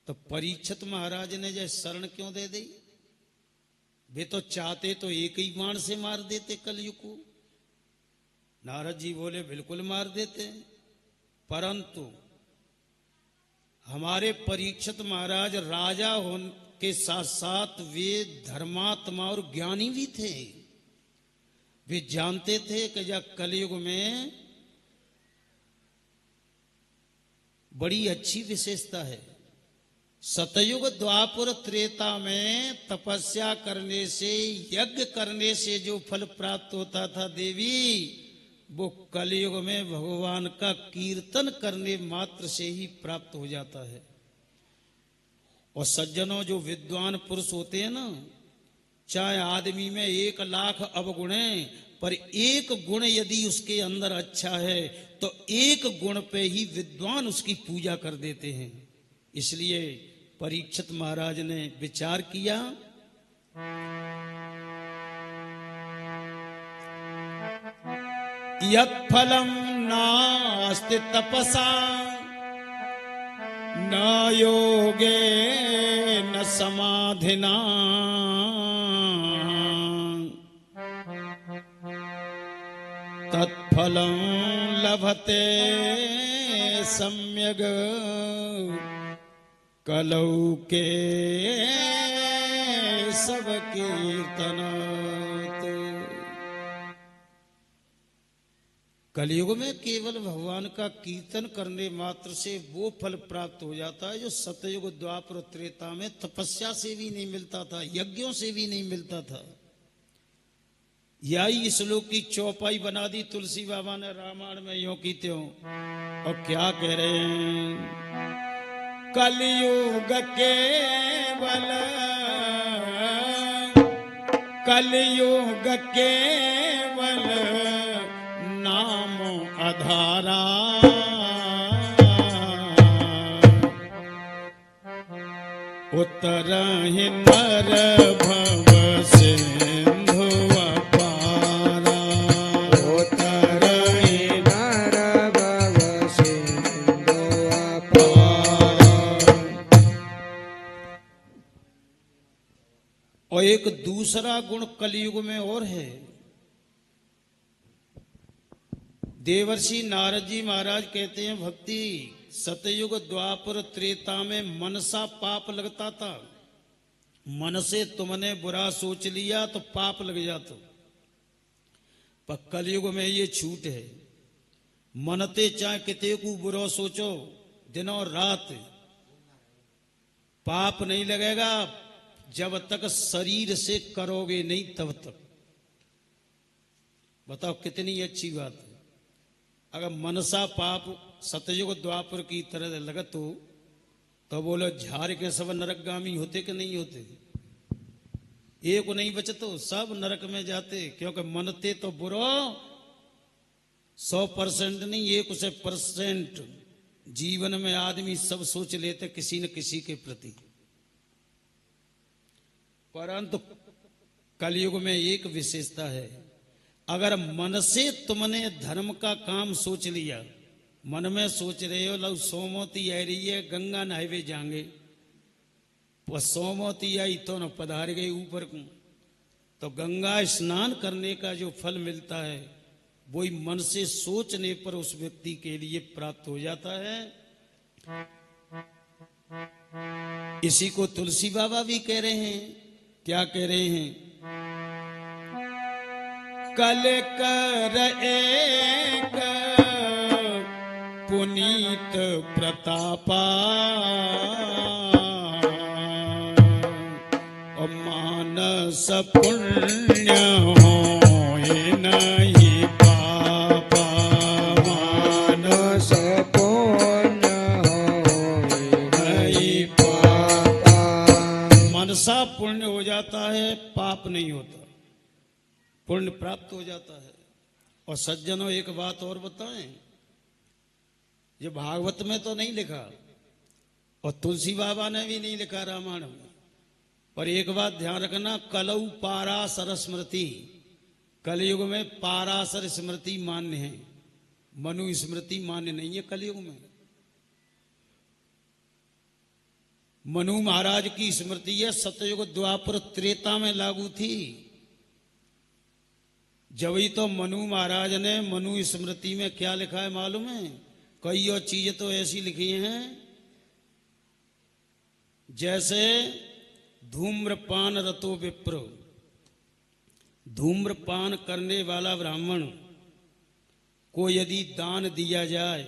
तो परीक्षित महाराज ने जय शरण क्यों दे दी? वे तो चाहते तो एक ही बाण से मार देते कलयुग को। नारद जी बोले बिल्कुल मार देते, परंतु हमारे परीक्षित महाराज राजा होने के साथ साथ वे धर्मात्मा और ज्ञानी भी थे। वे जानते थे कि यह कलयुग में बड़ी अच्छी विशेषता है। सतयुग द्वापर त्रेता में तपस्या करने से, यज्ञ करने से जो फल प्राप्त होता था देवी, वो कलयुग में भगवान का कीर्तन करने मात्र से ही प्राप्त हो जाता है। और सज्जनों, जो विद्वान पुरुष होते हैं ना, चाहे आदमी में 1,00,000 अवगुण है, पर एक गुण यदि उसके अंदर अच्छा है तो एक गुण पे ही विद्वान उसकी पूजा कर देते हैं। इसलिए परीक्षित महाराज ने विचार किया, यत्फलम नास्ति तपसा न योगे न समाधिना तत्फलं लभते सम्यग कलौ के सब कीर्तनात्। कलयुग में केवल भगवान का कीर्तन करने मात्र से वो फल प्राप्त हो जाता है जो सतयुग द्वापर त्रेता में तपस्या से भी नहीं मिलता था, यज्ञों से भी नहीं मिलता था। यही श्लोक की चौपाई बना दी तुलसी बाबा ने रामायण में, यूं की त्यों। और क्या कह रहे हैं? कलयुग केवल, कलयुग केवल नाम आधारा, उतरहि नर भव सिंधु अपारा, उतरहि नर भव सिंधु अपारा। और एक दूसरा गुण कलयुग में और है। देवर्षि नारद जी महाराज कहते हैं, भक्ति सतयुग द्वापर त्रेता में मनसा पाप लगता था। मन से तुमने बुरा सोच लिया तो पाप लग जाता, पर कलयुग में ये छूट है। मनते चाहे किते को बुरा सोचो दिनों रात, पाप नहीं लगेगा जब तक शरीर से करोगे नहीं तब तक। बताओ कितनी अच्छी बात है। अगर मनसा पाप सतयुग द्वापर की तरह लगत हो तो बोलो झाड़ के सब नरकगामी होते कि नहीं होते? एक को नहीं बचतो, सब नरक में जाते, क्योंकि मनते तो बुरो 100% नहीं, 1% जीवन में आदमी सब सोच लेते किसी न किसी के प्रति। परंतु कलयुग में एक विशेषता है, अगर मन से तुमने धर्म का काम सोच लिया, मन में सोच रहे हो लो सोमवती आ रही है, गंगा नहावे जाएंगे, वो सोमवती आई तो न पधार गए ऊपर को, तो गंगा स्नान करने का जो फल मिलता है वही मन से सोचने पर उस व्यक्ति के लिए प्राप्त हो जाता है। इसी को तुलसी बाबा भी कह रहे हैं। क्या कह रहे हैं? कल कर एक पुनीत प्रतापा और मानस पुण्य होए नहीं पापा। मानस पुण्य होए नहीं पाता। मनसा पुण्य हो जाता है, पाप नहीं होता, पुण्य प्राप्त हो जाता है। और सज्जनों एक बात और बताएं, ये भागवत में तो नहीं लिखा और तुलसी बाबा ने भी नहीं लिखा रामायण में, पर एक बात ध्यान रखना, कलऊ पाराशर स्मृति, कलयुग में पाराशर स्मृति मान्य है, मनु स्मृति मान्य नहीं है कलयुग में। मनु महाराज की स्मृति है, सतयुग द्वापर त्रेता में लागू थी। जब ही तो मनु महाराज ने मनु स्मृति में क्या लिखा है मालूम है? कई और चीजें तो ऐसी लिखी हैं जैसे धूम्रपान रतो विप्र, धूम्रपान करने वाला ब्राह्मण को यदि दान दिया जाए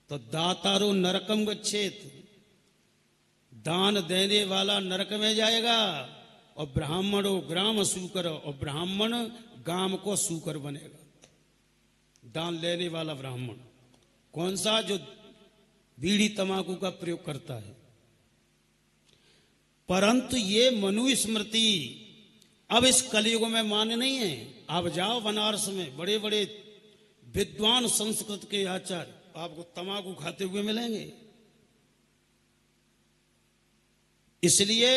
तो दातारो नरकम गच्छेत, दान देने वाला नरक में जाएगा, और ब्राह्मणो ग्राम सूकर, और ब्राह्मण गांव को सूकर बनेगा। दान लेने वाला ब्राह्मण कौन सा? जो बीड़ी तमाकू का प्रयोग करता है। परंतु ये मनु स्मृति अब इस कलयुग में मान्य नहीं है। आप जाओ बनारस में, बड़े बड़े विद्वान संस्कृत के आचार्य आपको तमाकू खाते हुए मिलेंगे। इसलिए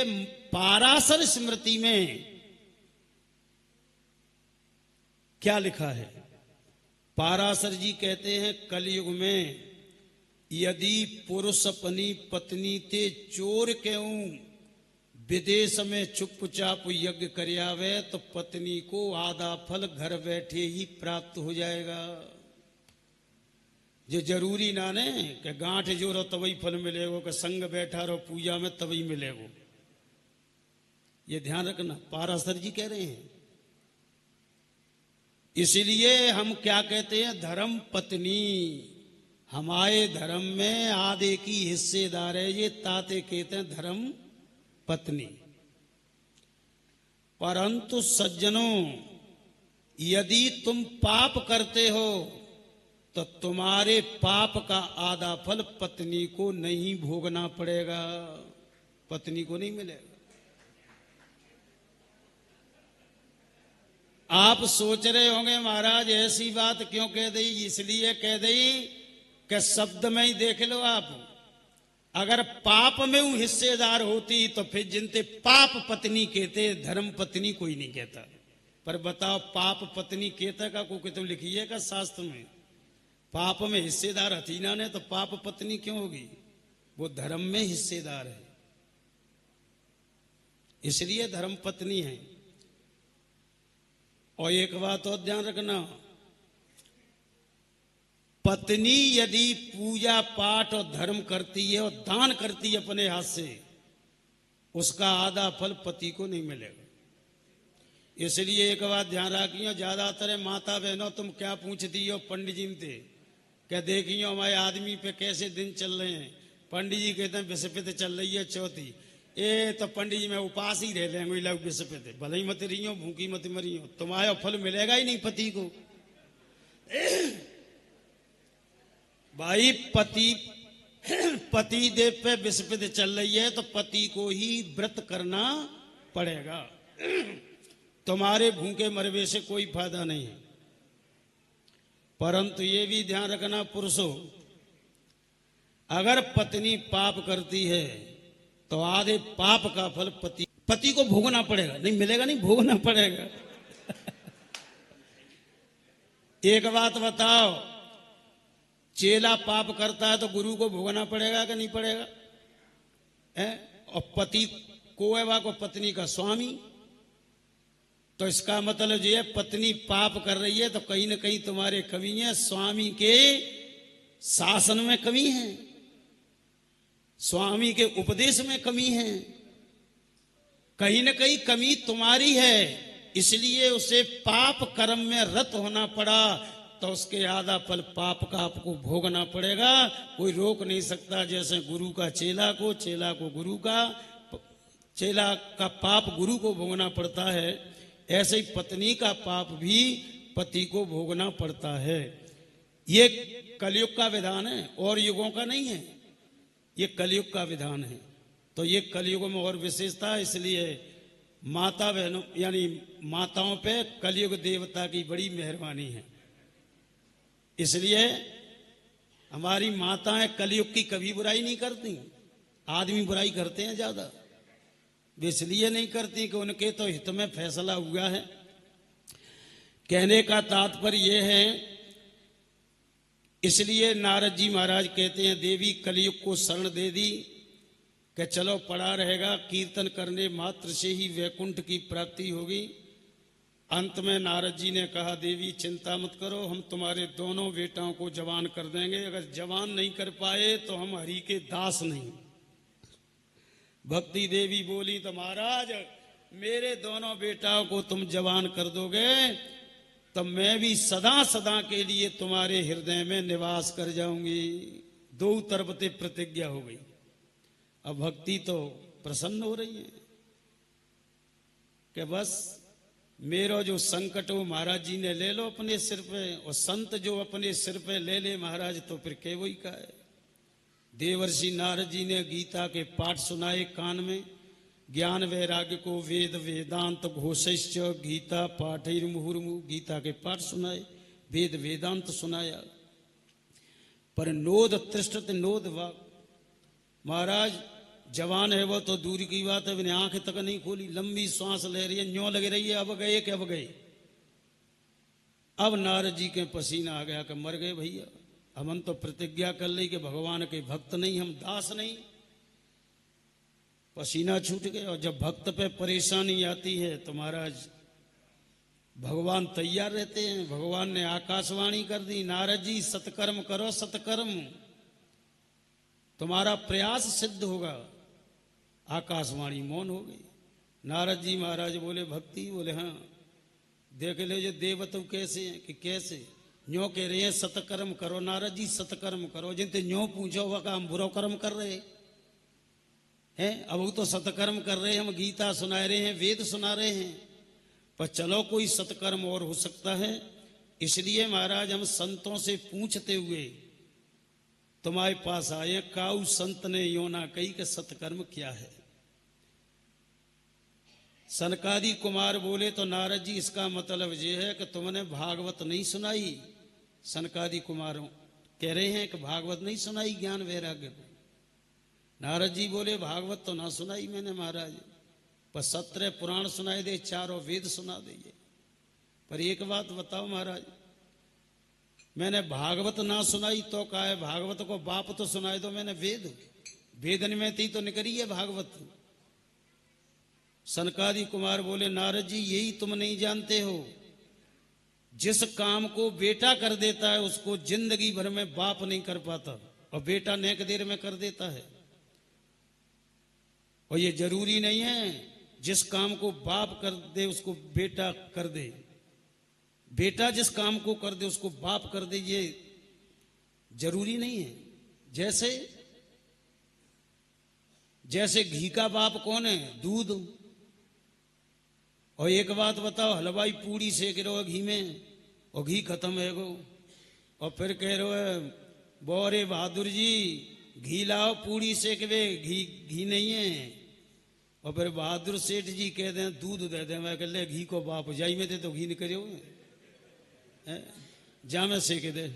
पाराशर स्मृति में क्या लिखा है? पाराशर जी कहते हैं, कलयुग में यदि पुरुष अपनी पत्नी ते चोर क्यों विदेश में चुपचाप यज्ञ करयावे तो पत्नी को आधा फल घर बैठे ही प्राप्त हो जाएगा। जो जरूरी ना ने कि गांठ जोड़ो तभी फल मिलेगो, कि संग बैठा रहो पूजा में तभी मिलेगो। ये ध्यान रखना, पाराशर जी कह रहे हैं। इसलिए हम क्या कहते हैं? धर्म पत्नी। हमारे धर्म में आधे की हिस्सेदार है, ये ताते कहते हैं धर्म पत्नी। परंतु सज्जनों, यदि तुम पाप करते हो तो तुम्हारे पाप का आधा फल पत्नी को नहीं भोगना पड़ेगा, पत्नी को नहीं मिलेगा। आप सोच रहे होंगे महाराज ऐसी बात क्यों कह दी? इसलिए कह दी कि शब्द में ही देख लो आप। अगर पाप में वो हिस्सेदार होती तो फिर जिनते पाप पत्नी कहते, धर्म पत्नी कोई नहीं कहता। पर बताओ, पाप पत्नी कहता का को तुम लिखिए का शास्त्र में? पाप में हिस्सेदार हथीना ने तो पाप पत्नी क्यों होगी? वो धर्म में हिस्सेदार है, इसलिए धर्म पत्नी है। और एक बात और ध्यान रखना, पत्नी यदि पूजा पाठ और धर्म करती है और दान करती है अपने हाथ से, उसका आधा फल पति को नहीं मिलेगा। इसलिए एक बात ध्यान रखियो, ज्यादातर माता बहनों तुम क्या पूछती हो पंडित जी से? क्या देखियो हमारे आदमी पे कैसे दिन चल रहे हैं? पंडित जी कहते हैं विस्पति चल रही है चौथी। ए तो पंडित जी मैं उपास ही रह लेंगे लोग विस्पति, भले ही मत रही हो, भूखी मत मरी हो, तुम्हारा फल मिलेगा ही नहीं पति को। भाई पति देव पे विस्पति चल रही है तो पति को ही व्रत करना पड़ेगा। तुम्हारे भूखे मरवे से कोई फायदा नहीं है। परंतु ये भी ध्यान रखना पुरुषों, अगर पत्नी पाप करती है तो आधे पाप का फल पति को भोगना पड़ेगा। नहीं मिलेगा, नहीं भोगना पड़ेगा। एक बात बताओ, चेला पाप करता है तो गुरु को भोगना पड़ेगा कि नहीं पड़ेगा? और पति को है वह को पत्नी का स्वामी। तो इसका मतलब ये पत्नी पाप कर रही है तो कहीं ना कहीं तुम्हारे कमी है, स्वामी के शासन में कमी है, स्वामी के उपदेश में कमी है, कहीं ना कहीं कमी तुम्हारी है। इसलिए उसे पाप कर्म में रत होना पड़ा, तो उसके आधा फल पाप का आपको भोगना पड़ेगा। कोई रोक नहीं सकता। जैसे गुरु का चेला को गुरु का, चेला का पाप गुरु को भोगना पड़ता है, ऐसे ही पत्नी का पाप भी पति को भोगना पड़ता है। ये कलयुग का विधान है और युगों का नहीं है, ये कलयुग का विधान है। तो ये कलयुग में और विशेषता है, इसलिए माता बहनों यानी माताओं पे कलयुग देवता की बड़ी मेहरबानी है। इसलिए हमारी माताएं कलयुग की कभी बुराई नहीं करती। आदमी बुराई करते हैं ज्यादा, इसलिए नहीं करती कि उनके तो हित में फैसला हुआ है। कहने का तात्पर्य यह है, इसलिए नारद जी महाराज कहते हैं देवी कलयुग को शरण दे दी कि चलो पड़ा रहेगा, कीर्तन करने मात्र से ही वैकुंठ की प्राप्ति होगी। अंत में नारद जी ने कहा देवी चिंता मत करो, हम तुम्हारे दोनों बेटाओं को जवान कर देंगे। अगर जवान नहीं कर पाए तो हम हरि के दास नहीं। भक्ति देवी बोली तो महाराज मेरे दोनों बेटाओं को तुम जवान कर दोगे तो मैं भी सदा सदा के लिए तुम्हारे हृदय में निवास कर जाऊंगी। दो तरफ से प्रतिज्ञा हो गई। अब भक्ति तो प्रसन्न हो रही है कि बस मेरा जो संकट हो महाराज जी ने ले लो अपने सिर पे, और संत जो अपने सिर पे ले ले महाराज तो फिर के वही का है। देवर्षि नारद जी ने गीता के पाठ सुनाए कान में, ज्ञान वैराग्य को वेद वेदांत घोषश्च गीता पाठैर मुहुर्मुहु, गीता के पाठ सुनाए, वेद वेदांत सुनाया। पर नोद तृष्टत नोद वाक, महाराज जवान है वो तो दूर की बात है, मैंने आंख तक नहीं खोली, लंबी सांस ले रही है, न्यों लग रही है अब गए कि अब गए। अब नारद जी के पसीना आ गया कि मर गए भैया। हमन तो प्रतिज्ञा कर ली कि भगवान के भक्त नहीं, हम दास नहीं। पसीना छूट गया। और जब भक्त पे परेशानी आती है तो महाराज भगवान तैयार रहते हैं। भगवान ने आकाशवाणी कर दी, नारद जी सत्कर्म करो, सत्कर्म तुम्हारा प्रयास सिद्ध होगा। आकाशवाणी मौन हो गई। नारद जी महाराज बोले भक्ति, बोले हाँ। देख ले जो देवतु कैसे हैं कि कैसे न्यों कह रहे हैं सत्कर्म करो। नारद जी सत्कर्म करो, जिनसे न्यों पूछो वह का हम बुरा कर्म कर रहे हैं। अब वो तो सत्कर्म कर रहे हैं, हम गीता सुना रहे हैं, वेद सुना रहे हैं, पर चलो कोई सत्कर्म और हो सकता है। इसलिए महाराज हम संतों से पूछते हुए तुम्हारे पास आए। काऊ संत ने यो ना कही कि सत्कर्म क्या है। सनकादि कुमार बोले तो नारद जी इसका मतलब ये है कि तुमने भागवत नहीं सुनाई। सनकादि कुमार कह रहे हैं कि भागवत नहीं सुनाई ज्ञान वैराग्य को। नारद जी बोले भागवत तो ना सुनाई मैंने महाराज, पर 17 पुराण सुनाए दे, चारों वेद सुना दे। पर एक बात बताओ महाराज, मैंने भागवत ना सुनाई तो कहा है भागवत को बाप तो सुनाए दो। मैंने वेद, वेदन में थी तो निकली है भागवत। सनकादि कुमार बोले नारद जी यही तुम नहीं जानते हो, जिस काम को बेटा कर देता है उसको जिंदगी भर में बाप नहीं कर पाता, और बेटा नेक देर में कर देता है। और ये जरूरी नहीं है जिस काम को बाप कर दे उसको बेटा कर दे। बेटा जिस काम को कर दे उसको बाप कर दे, ये जरूरी नहीं है। जैसे जैसे घी का बाप कौन है? दूध। और एक बात बताओ, हलवाई पूड़ी सेक रहे हो घी में और घी खत्म है गो, और फिर कह रहे हो बोरे बहादुर जी घी लाओ पूड़ी सेक वे, घी नहीं है। और फिर बहादुर सेठ जी कह दें दूध दे दें, मैं कह ले घी को बाप जाई में दे तो घी निकले हो जा में सेक दे।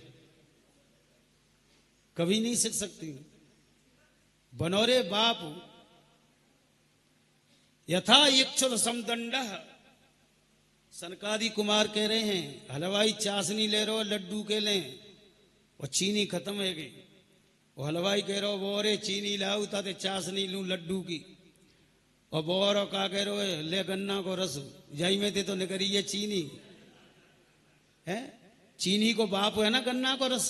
कभी नहीं सीख सकती। बनोरे बाप यथा इक्षुर समदंड। सनकादि कुमार कह रहे हैं हलवाई चाशनी ले रहे हो लड्डू के लें और चीनी खत्म है गई। वो हलवाई कह रहे हो बोरे चीनी लाऊ ताते चाशनी लूं लड्डू की, और बोरो का कह रहे हो ले गन्ना को रस जाई में थे तो निकली ये चीनी है। चीनी को बाप है ना गन्ना को रस।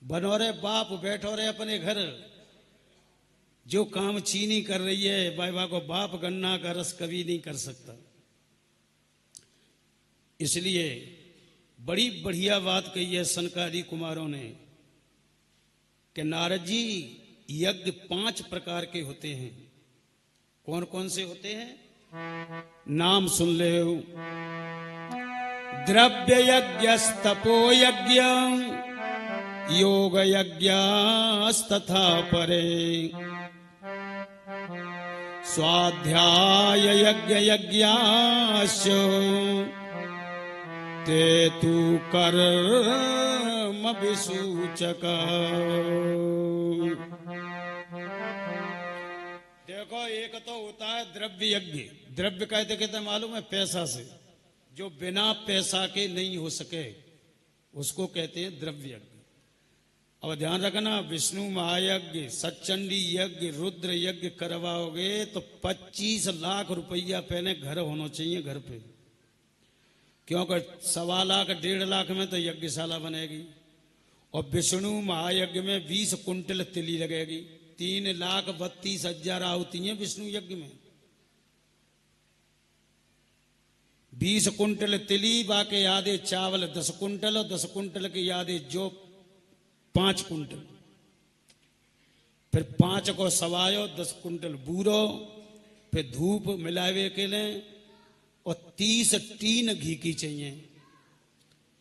बनो रे बाप बैठो रे अपने घर, जो काम चीनी कर रही है बाबा को बाप गन्ना का रस कभी नहीं कर सकता। इसलिए बड़ी बढ़िया बात कही है सनकादि कुमारों ने कि नारद जी यज्ञ 5 प्रकार के होते हैं। कौन कौन से होते हैं? नाम सुन ले। द्रव्य यज्ञ, तपो यज्ञ, योग यज्ञस्तथा परे, स्वाध्याय यज्ञ यज्ञाश्च ते तु कर्म विसूचक। देखो, एक तो होता है द्रव्य यज्ञ। द्रव्य कहते कहते मालूम है? पैसा से, जो बिना पैसा के नहीं हो सके उसको कहते हैं द्रव्य यज्ञ। अब ध्यान रखना, विष्णु महायज्ञ, सच्चंडी यज्ञ, रुद्र यज्ञ करवाओगे तो 25 लाख रुपया पहले घर होना चाहिए घर पे, क्योंकि 1.25 लाख 1.5 लाख में तो यज्ञशाला बनेगी। और विष्णु महायज्ञ में 20 कुंटल तिली लगेगी। 3,32,000 आहुति है विष्णु यज्ञ में। 20 कुंटल तिली, बाकी यादे चावल 10 कुंटल, और 10 कुंटल के यादे जो 5 कुंटल, फिर 5 को सवायो 10 कुंटल बूरो, फिर धूप मिलावे के लिए, और 30 टीन घी की चाहिए।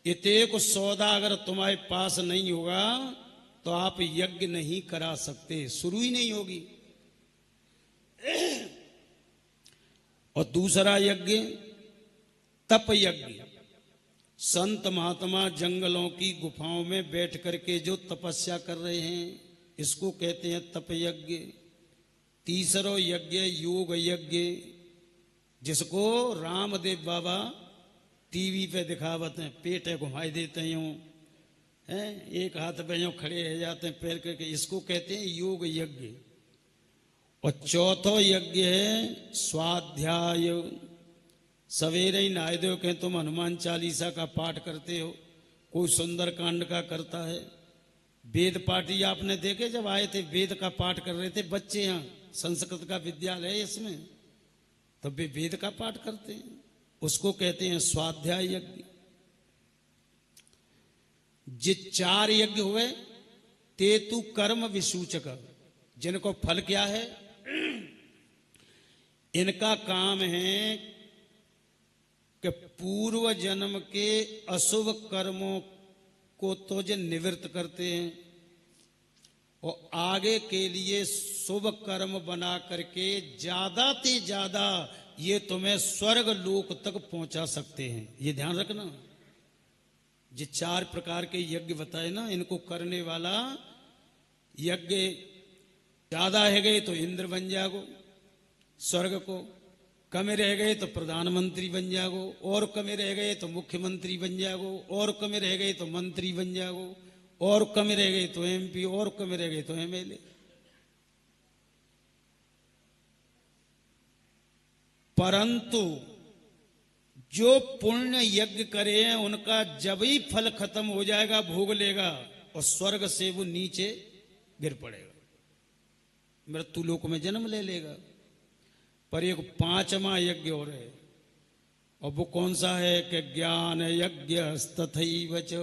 इतने को सौदा अगर तुम्हारे पास नहीं होगा तो आप यज्ञ नहीं करा सकते, शुरू ही नहीं होगी। और दूसरा यज्ञ तप यज्ञ। संत महात्मा जंगलों की गुफाओं में बैठ करके जो तपस्या कर रहे हैं, इसको कहते हैं तप यज्ञ। तीसरा यज्ञ योग यज्ञ, जिसको रामदेव बाबा टीवी पे दिखावत हैं, पेट घुमाई देते हैं, एक हाथ पे यूं खड़े रह जाते हैं पैर करके, इसको कहते हैं योग यज्ञ। और चौथा यज्ञ है स्वाध्याय। सवेरे ही नहाय दो कहें तुम हनुमान चालीसा का पाठ करते हो, कोई सुंदर कांड का करता है। वेद पाठी आपने देखे जब आए थे, वेद का पाठ कर रहे थे बच्चे, यहाँ संस्कृत का विद्यालय है इसमें, तब वे वेद का पाठ करते हैं, उसको कहते हैं स्वाध्याय यज्ञ। जे 4 यज्ञ हुए ते तु कर्म विसूचक, जिनको फल क्या है? इनका काम है कि पूर्व जन्म के अशुभ कर्मों को तो जो निवृत्त करते हैं, और आगे के लिए शुभ कर्म बना करके ज्यादा से ज्यादा ये तुम्हें स्वर्ग लोक तक पहुंचा सकते हैं। ये ध्यान रखना। ये 4 प्रकार के यज्ञ बताए ना, इनको करने वाला यज्ञ ज्यादा है गए तो इंद्र बन जागो स्वर्ग को, कम रह गए तो प्रधानमंत्री बन जागो, और कम रह गए तो मुख्यमंत्री बन जागो, और कम रह गए तो मंत्री बन जागो, और कम रह गए तो MP, और कम रह गए तो MLA। परंतु जो पुण्य यज्ञ करे हैं उनका जब ही फल खत्म हो जाएगा, भोग लेगा, और स्वर्ग से वो नीचे गिर पड़ेगा, मृत्यु लोक में जन्म ले लेगा। पर एक 5वां यज्ञ हो रहे, और वो कौन सा है कि ज्ञान यज्ञ तथैव च।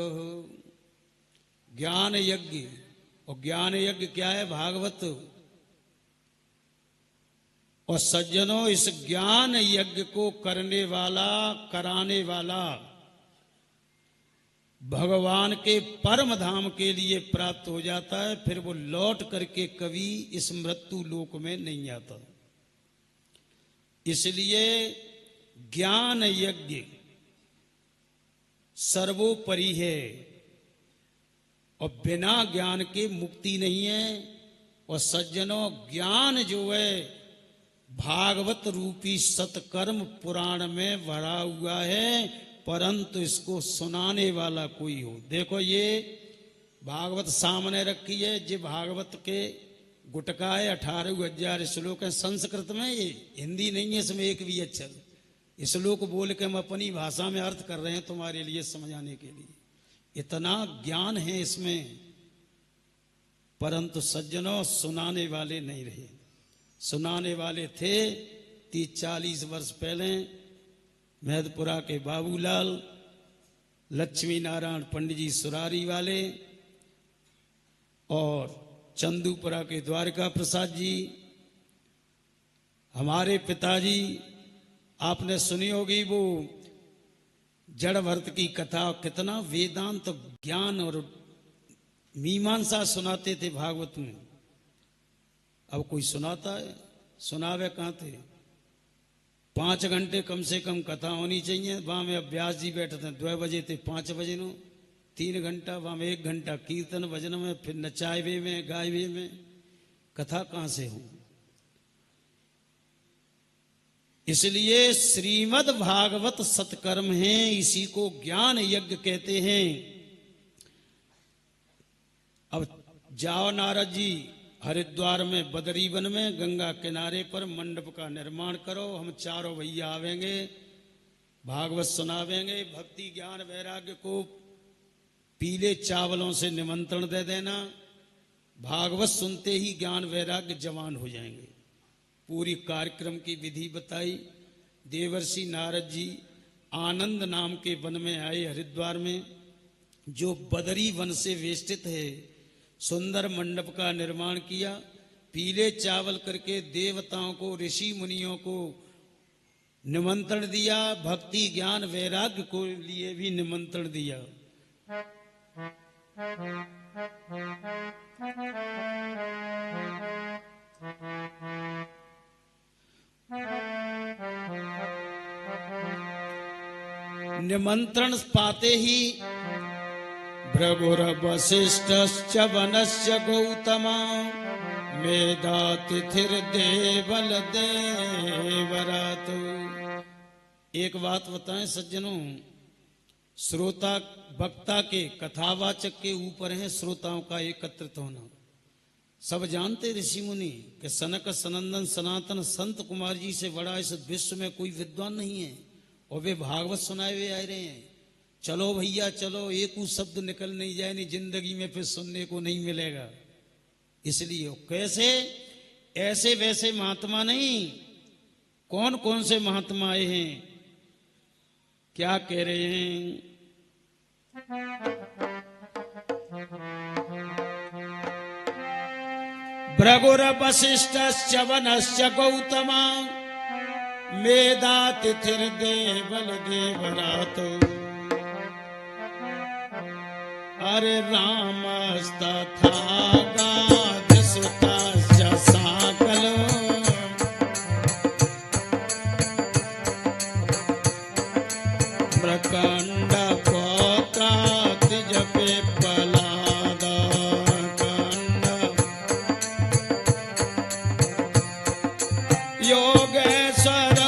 ज्ञान यज्ञ। और ज्ञान यज्ञ क्या है? भागवत। और सज्जनों, इस ज्ञान यज्ञ को करने वाला, कराने वाला भगवान के परम धाम के लिए प्राप्त हो जाता है, फिर वो लौट करके कभी इस मृत्यु लोक में नहीं आता। इसलिए ज्ञान यज्ञ सर्वोपरि है, और बिना ज्ञान के मुक्ति नहीं है। और सज्जनों, ज्ञान जो है भागवत रूपी सतकर्म पुराण में भरा हुआ है, परंतु इसको सुनाने वाला कोई हो। देखो, ये भागवत सामने रखी है, जे भागवत के गुटका है, 18,000 श्लोक है संस्कृत में, ये हिंदी नहीं है इसमें एक भी अक्षर। श्लोक बोल के हम अपनी भाषा में अर्थ कर रहे हैं तुम्हारे लिए समझाने के लिए। इतना ज्ञान है इसमें, परंतु सज्जनों सुनाने वाले नहीं रहे। सुनाने वाले थे 30-40 वर्ष पहले, मेहदपुरा के बाबूलाल, लक्ष्मी नारायण पंडित जी सुरारी वाले और चंदूपुरा के द्वारका प्रसाद जी, हमारे पिताजी, आपने सुनी होगी वो जड़ भरत की कथा, कितना वेदांत तो ज्ञान और मीमांसा सुनाते थे भागवत में। अब कोई सुनाता है? सुनावे कहाँ थे? 5 घंटे कम से कम कथा होनी चाहिए। वहां में अब व्यास जी बैठे थे 2 बजे थे 5 बजे नो 3 घंटा, वहां में 1 घंटा कीर्तन भजन में, फिर नचावे में गायवे में, कथा कहां से हो? इसलिए श्रीमद् भागवत सत्कर्म है, इसी को ज्ञान यज्ञ कहते हैं। अब जाओ नारद जी, हरिद्वार में बदरी वन में गंगा किनारे पर मंडप का निर्माण करो, हम चारों भैया आवेंगे, भागवत सुनावेंगे। भक्ति ज्ञान वैराग्य को पीले चावलों से निमंत्रण दे देना, भागवत सुनते ही ज्ञान वैराग्य जवान हो जाएंगे। पूरी कार्यक्रम की विधि बताई। देवर्षि नारद जी आनंद नाम के वन में आए हरिद्वार में, जो बदरी वन से वेष्टित है। सुंदर मंडप का निर्माण किया, पीले चावल करके देवताओं को, ऋषि मुनियों को निमंत्रण दिया, भक्ति ज्ञान वैराग्य को लिए भी निमंत्रण दिया। निमंत्रण पाते ही भृगुर वसिष्ठश्च वनस्य गौतमा मेधातिथिर्देवल देवरातो। एक बात बताएं सज्जनों, श्रोता वक्ता के, कथावाचक के ऊपर है श्रोताओं का एकत्रित होना। सब जानते ऋषि मुनि कि सनक सनंदन सनातन संत कुमार जी से बड़ा इस विश्व में कोई विद्वान नहीं है, और वे भागवत सुनाए हुए आ रहे हैं। चलो भैया चलो, एक शब्द निकल नहीं जाए, नहीं जिंदगी में फिर सुनने को नहीं मिलेगा। इसलिए कैसे? ऐसे वैसे महात्मा नहीं। कौन कौन से महात्मा आए हैं, क्या कह रहे हैं? भृगुर वसिष्ठश्च वनश्च गौतमा मेधातिथिर्देवल देवरातो। अरे रामस्तथा गाधसुतश्च साकलो प्रकांड पौत्रातिजपे पलादा कांड योगेश्वर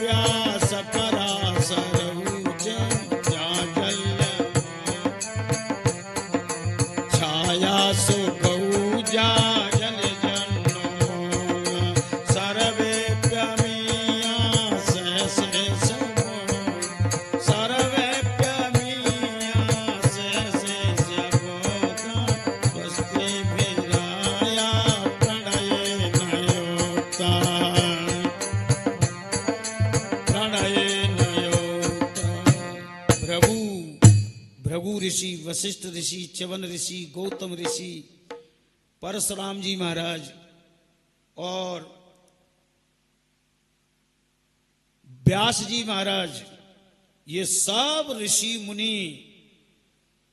व्यास पराशर छाया सुगौजा जल जन्नो सर्वे प्यमिया से सर्वे प्यमिया से स्वस्ति भिराया प्रणय नयोता प्रणय नयोता। भृगु ऋषि, वशिष्ठ ऋषि, च्यवन ऋषि, गौतम ऋषि, परशुराम जी महाराज और व्यास जी महाराज, ये सब ऋषि मुनि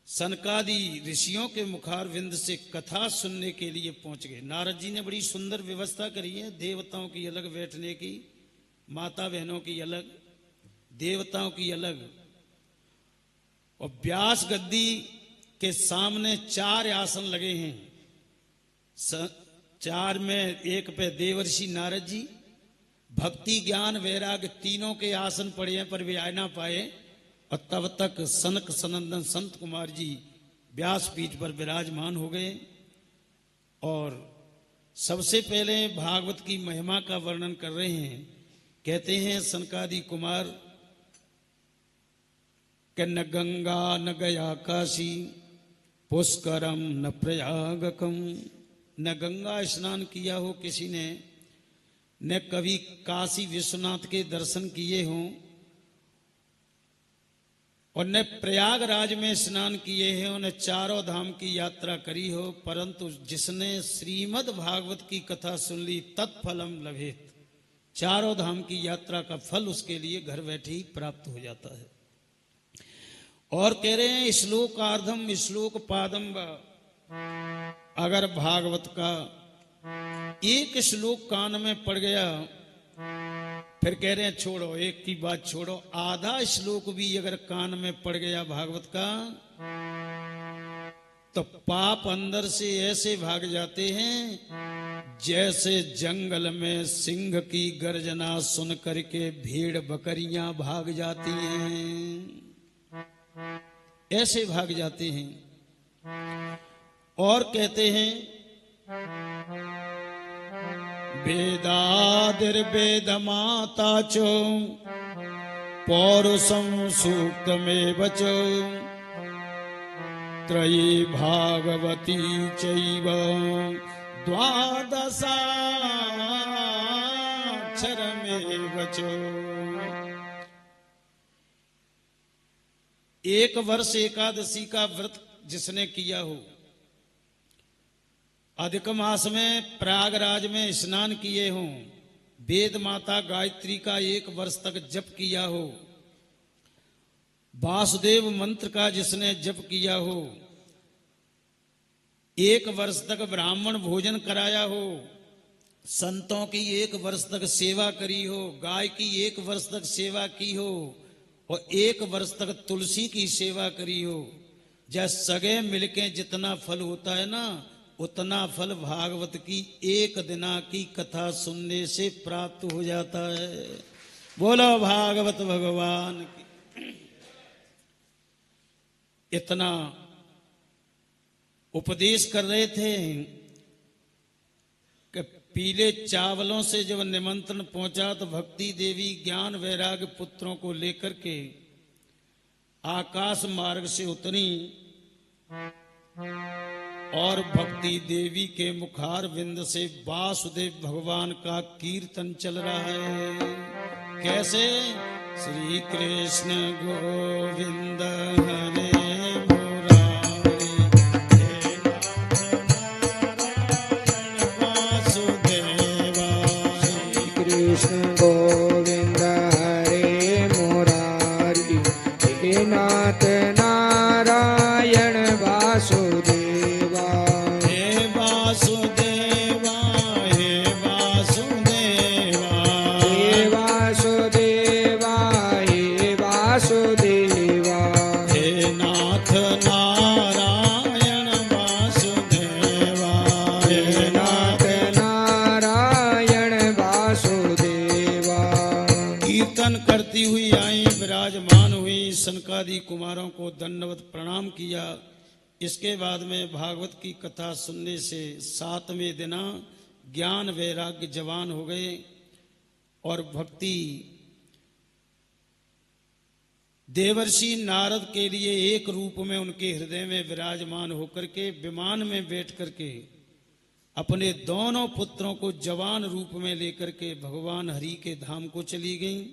सनकादि ऋषियों के मुखारविंद से कथा सुनने के लिए पहुंच गए। नारद जी ने बड़ी सुंदर व्यवस्था करी है, देवताओं की अलग बैठने की, माता बहनों की अलग, देवताओं की अलग। और व्यास गद्दी के सामने 4 आसन लगे हैं। 4 में एक पे देवर्षि नारद जी, भक्ति ज्ञान वैराग्य तीनों के आसन पड़े हैं, पर वे आ ना पाए। और तब तक सनक सनंदन संत कुमार जी व्यासपीठ पर विराजमान हो गए। और सबसे पहले भागवत की महिमा का वर्णन कर रहे हैं। कहते हैं सनकादि कुमार कि न गंगा न गया काशी पुष्करम न प्रयागकम। न गंगा स्नान किया हो किसी ने, न कभी काशी विश्वनाथ के दर्शन किए हों, और ने प्रयागराज में स्नान किए हैं, उन्हें चारों धाम की यात्रा करी हो, परंतु जिसने श्रीमद् भागवत की कथा सुन ली तत्फलम लभेत, चारों धाम की यात्रा का फल उसके लिए घर बैठे ही प्राप्त हो जाता है। और कह रहे हैं श्लोकार्धम श्लोक पादम व, अगर भागवत का एक श्लोक कान में पड़ गया, फिर कह रहे हैं छोड़ो, एक की बात छोड़ो, आधा श्लोक भी अगर कान में पड़ गया भागवत का, तो पाप अंदर से ऐसे भाग जाते हैं जैसे जंगल में सिंह की गर्जना सुन करके भेड़ बकरियां भाग जाती हैं, ऐसे भाग जाते हैं। और कहते हैं वेदादिर्वेद माता चो पौरुषम सूक्तमेव च त्रयी भागवती चैव द्वादशाक्षरमेव च। एक वर्ष एकादशी का व्रत जिसने किया हो, अधिक मास में प्रयागराज में स्नान किए हों, वेद माता गायत्री का एक वर्ष तक जप किया हो, वासुदेव मंत्र का जिसने जप किया हो, एक वर्ष तक ब्राह्मण भोजन कराया हो, संतों की एक वर्ष तक सेवा करी हो, गाय की एक वर्ष तक सेवा की हो, और एक वर्ष तक तुलसी की सेवा करी हो, जैसे सगे मिलके जितना फल होता है ना, उतना फल भागवत की एक दिना की कथा सुनने से प्राप्त हो जाता है। बोलो भागवत भगवान की। इतना उपदेश कर रहे थे कि पीले चावलों से जब निमंत्रण पहुंचा तो भक्ति देवी ज्ञान वैराग्य पुत्रों को लेकर के आकाश मार्ग से उतरी और भक्ति देवी के मुखार विंद से वासुदेव भगवान का कीर्तन चल रहा है। कैसे? श्री कृष्ण गोविंद हरे मुरारी, वासुदेवा। श्री कृष्ण गोविंद हरे मुरारी, हे नाथ नारायण वासुदेव। सनकादि कुमारों को दंडवत प्रणाम किया। इसके बाद में भागवत की कथा सुनने से 7वें दिना ज्ञान वैराग्य जवान हो गए और भक्ति देवर्षि नारद के लिए एक रूप में उनके हृदय में विराजमान होकर के विमान में बैठ करके अपने दोनों पुत्रों को जवान रूप में लेकर के भगवान हरि के धाम को चली गईं।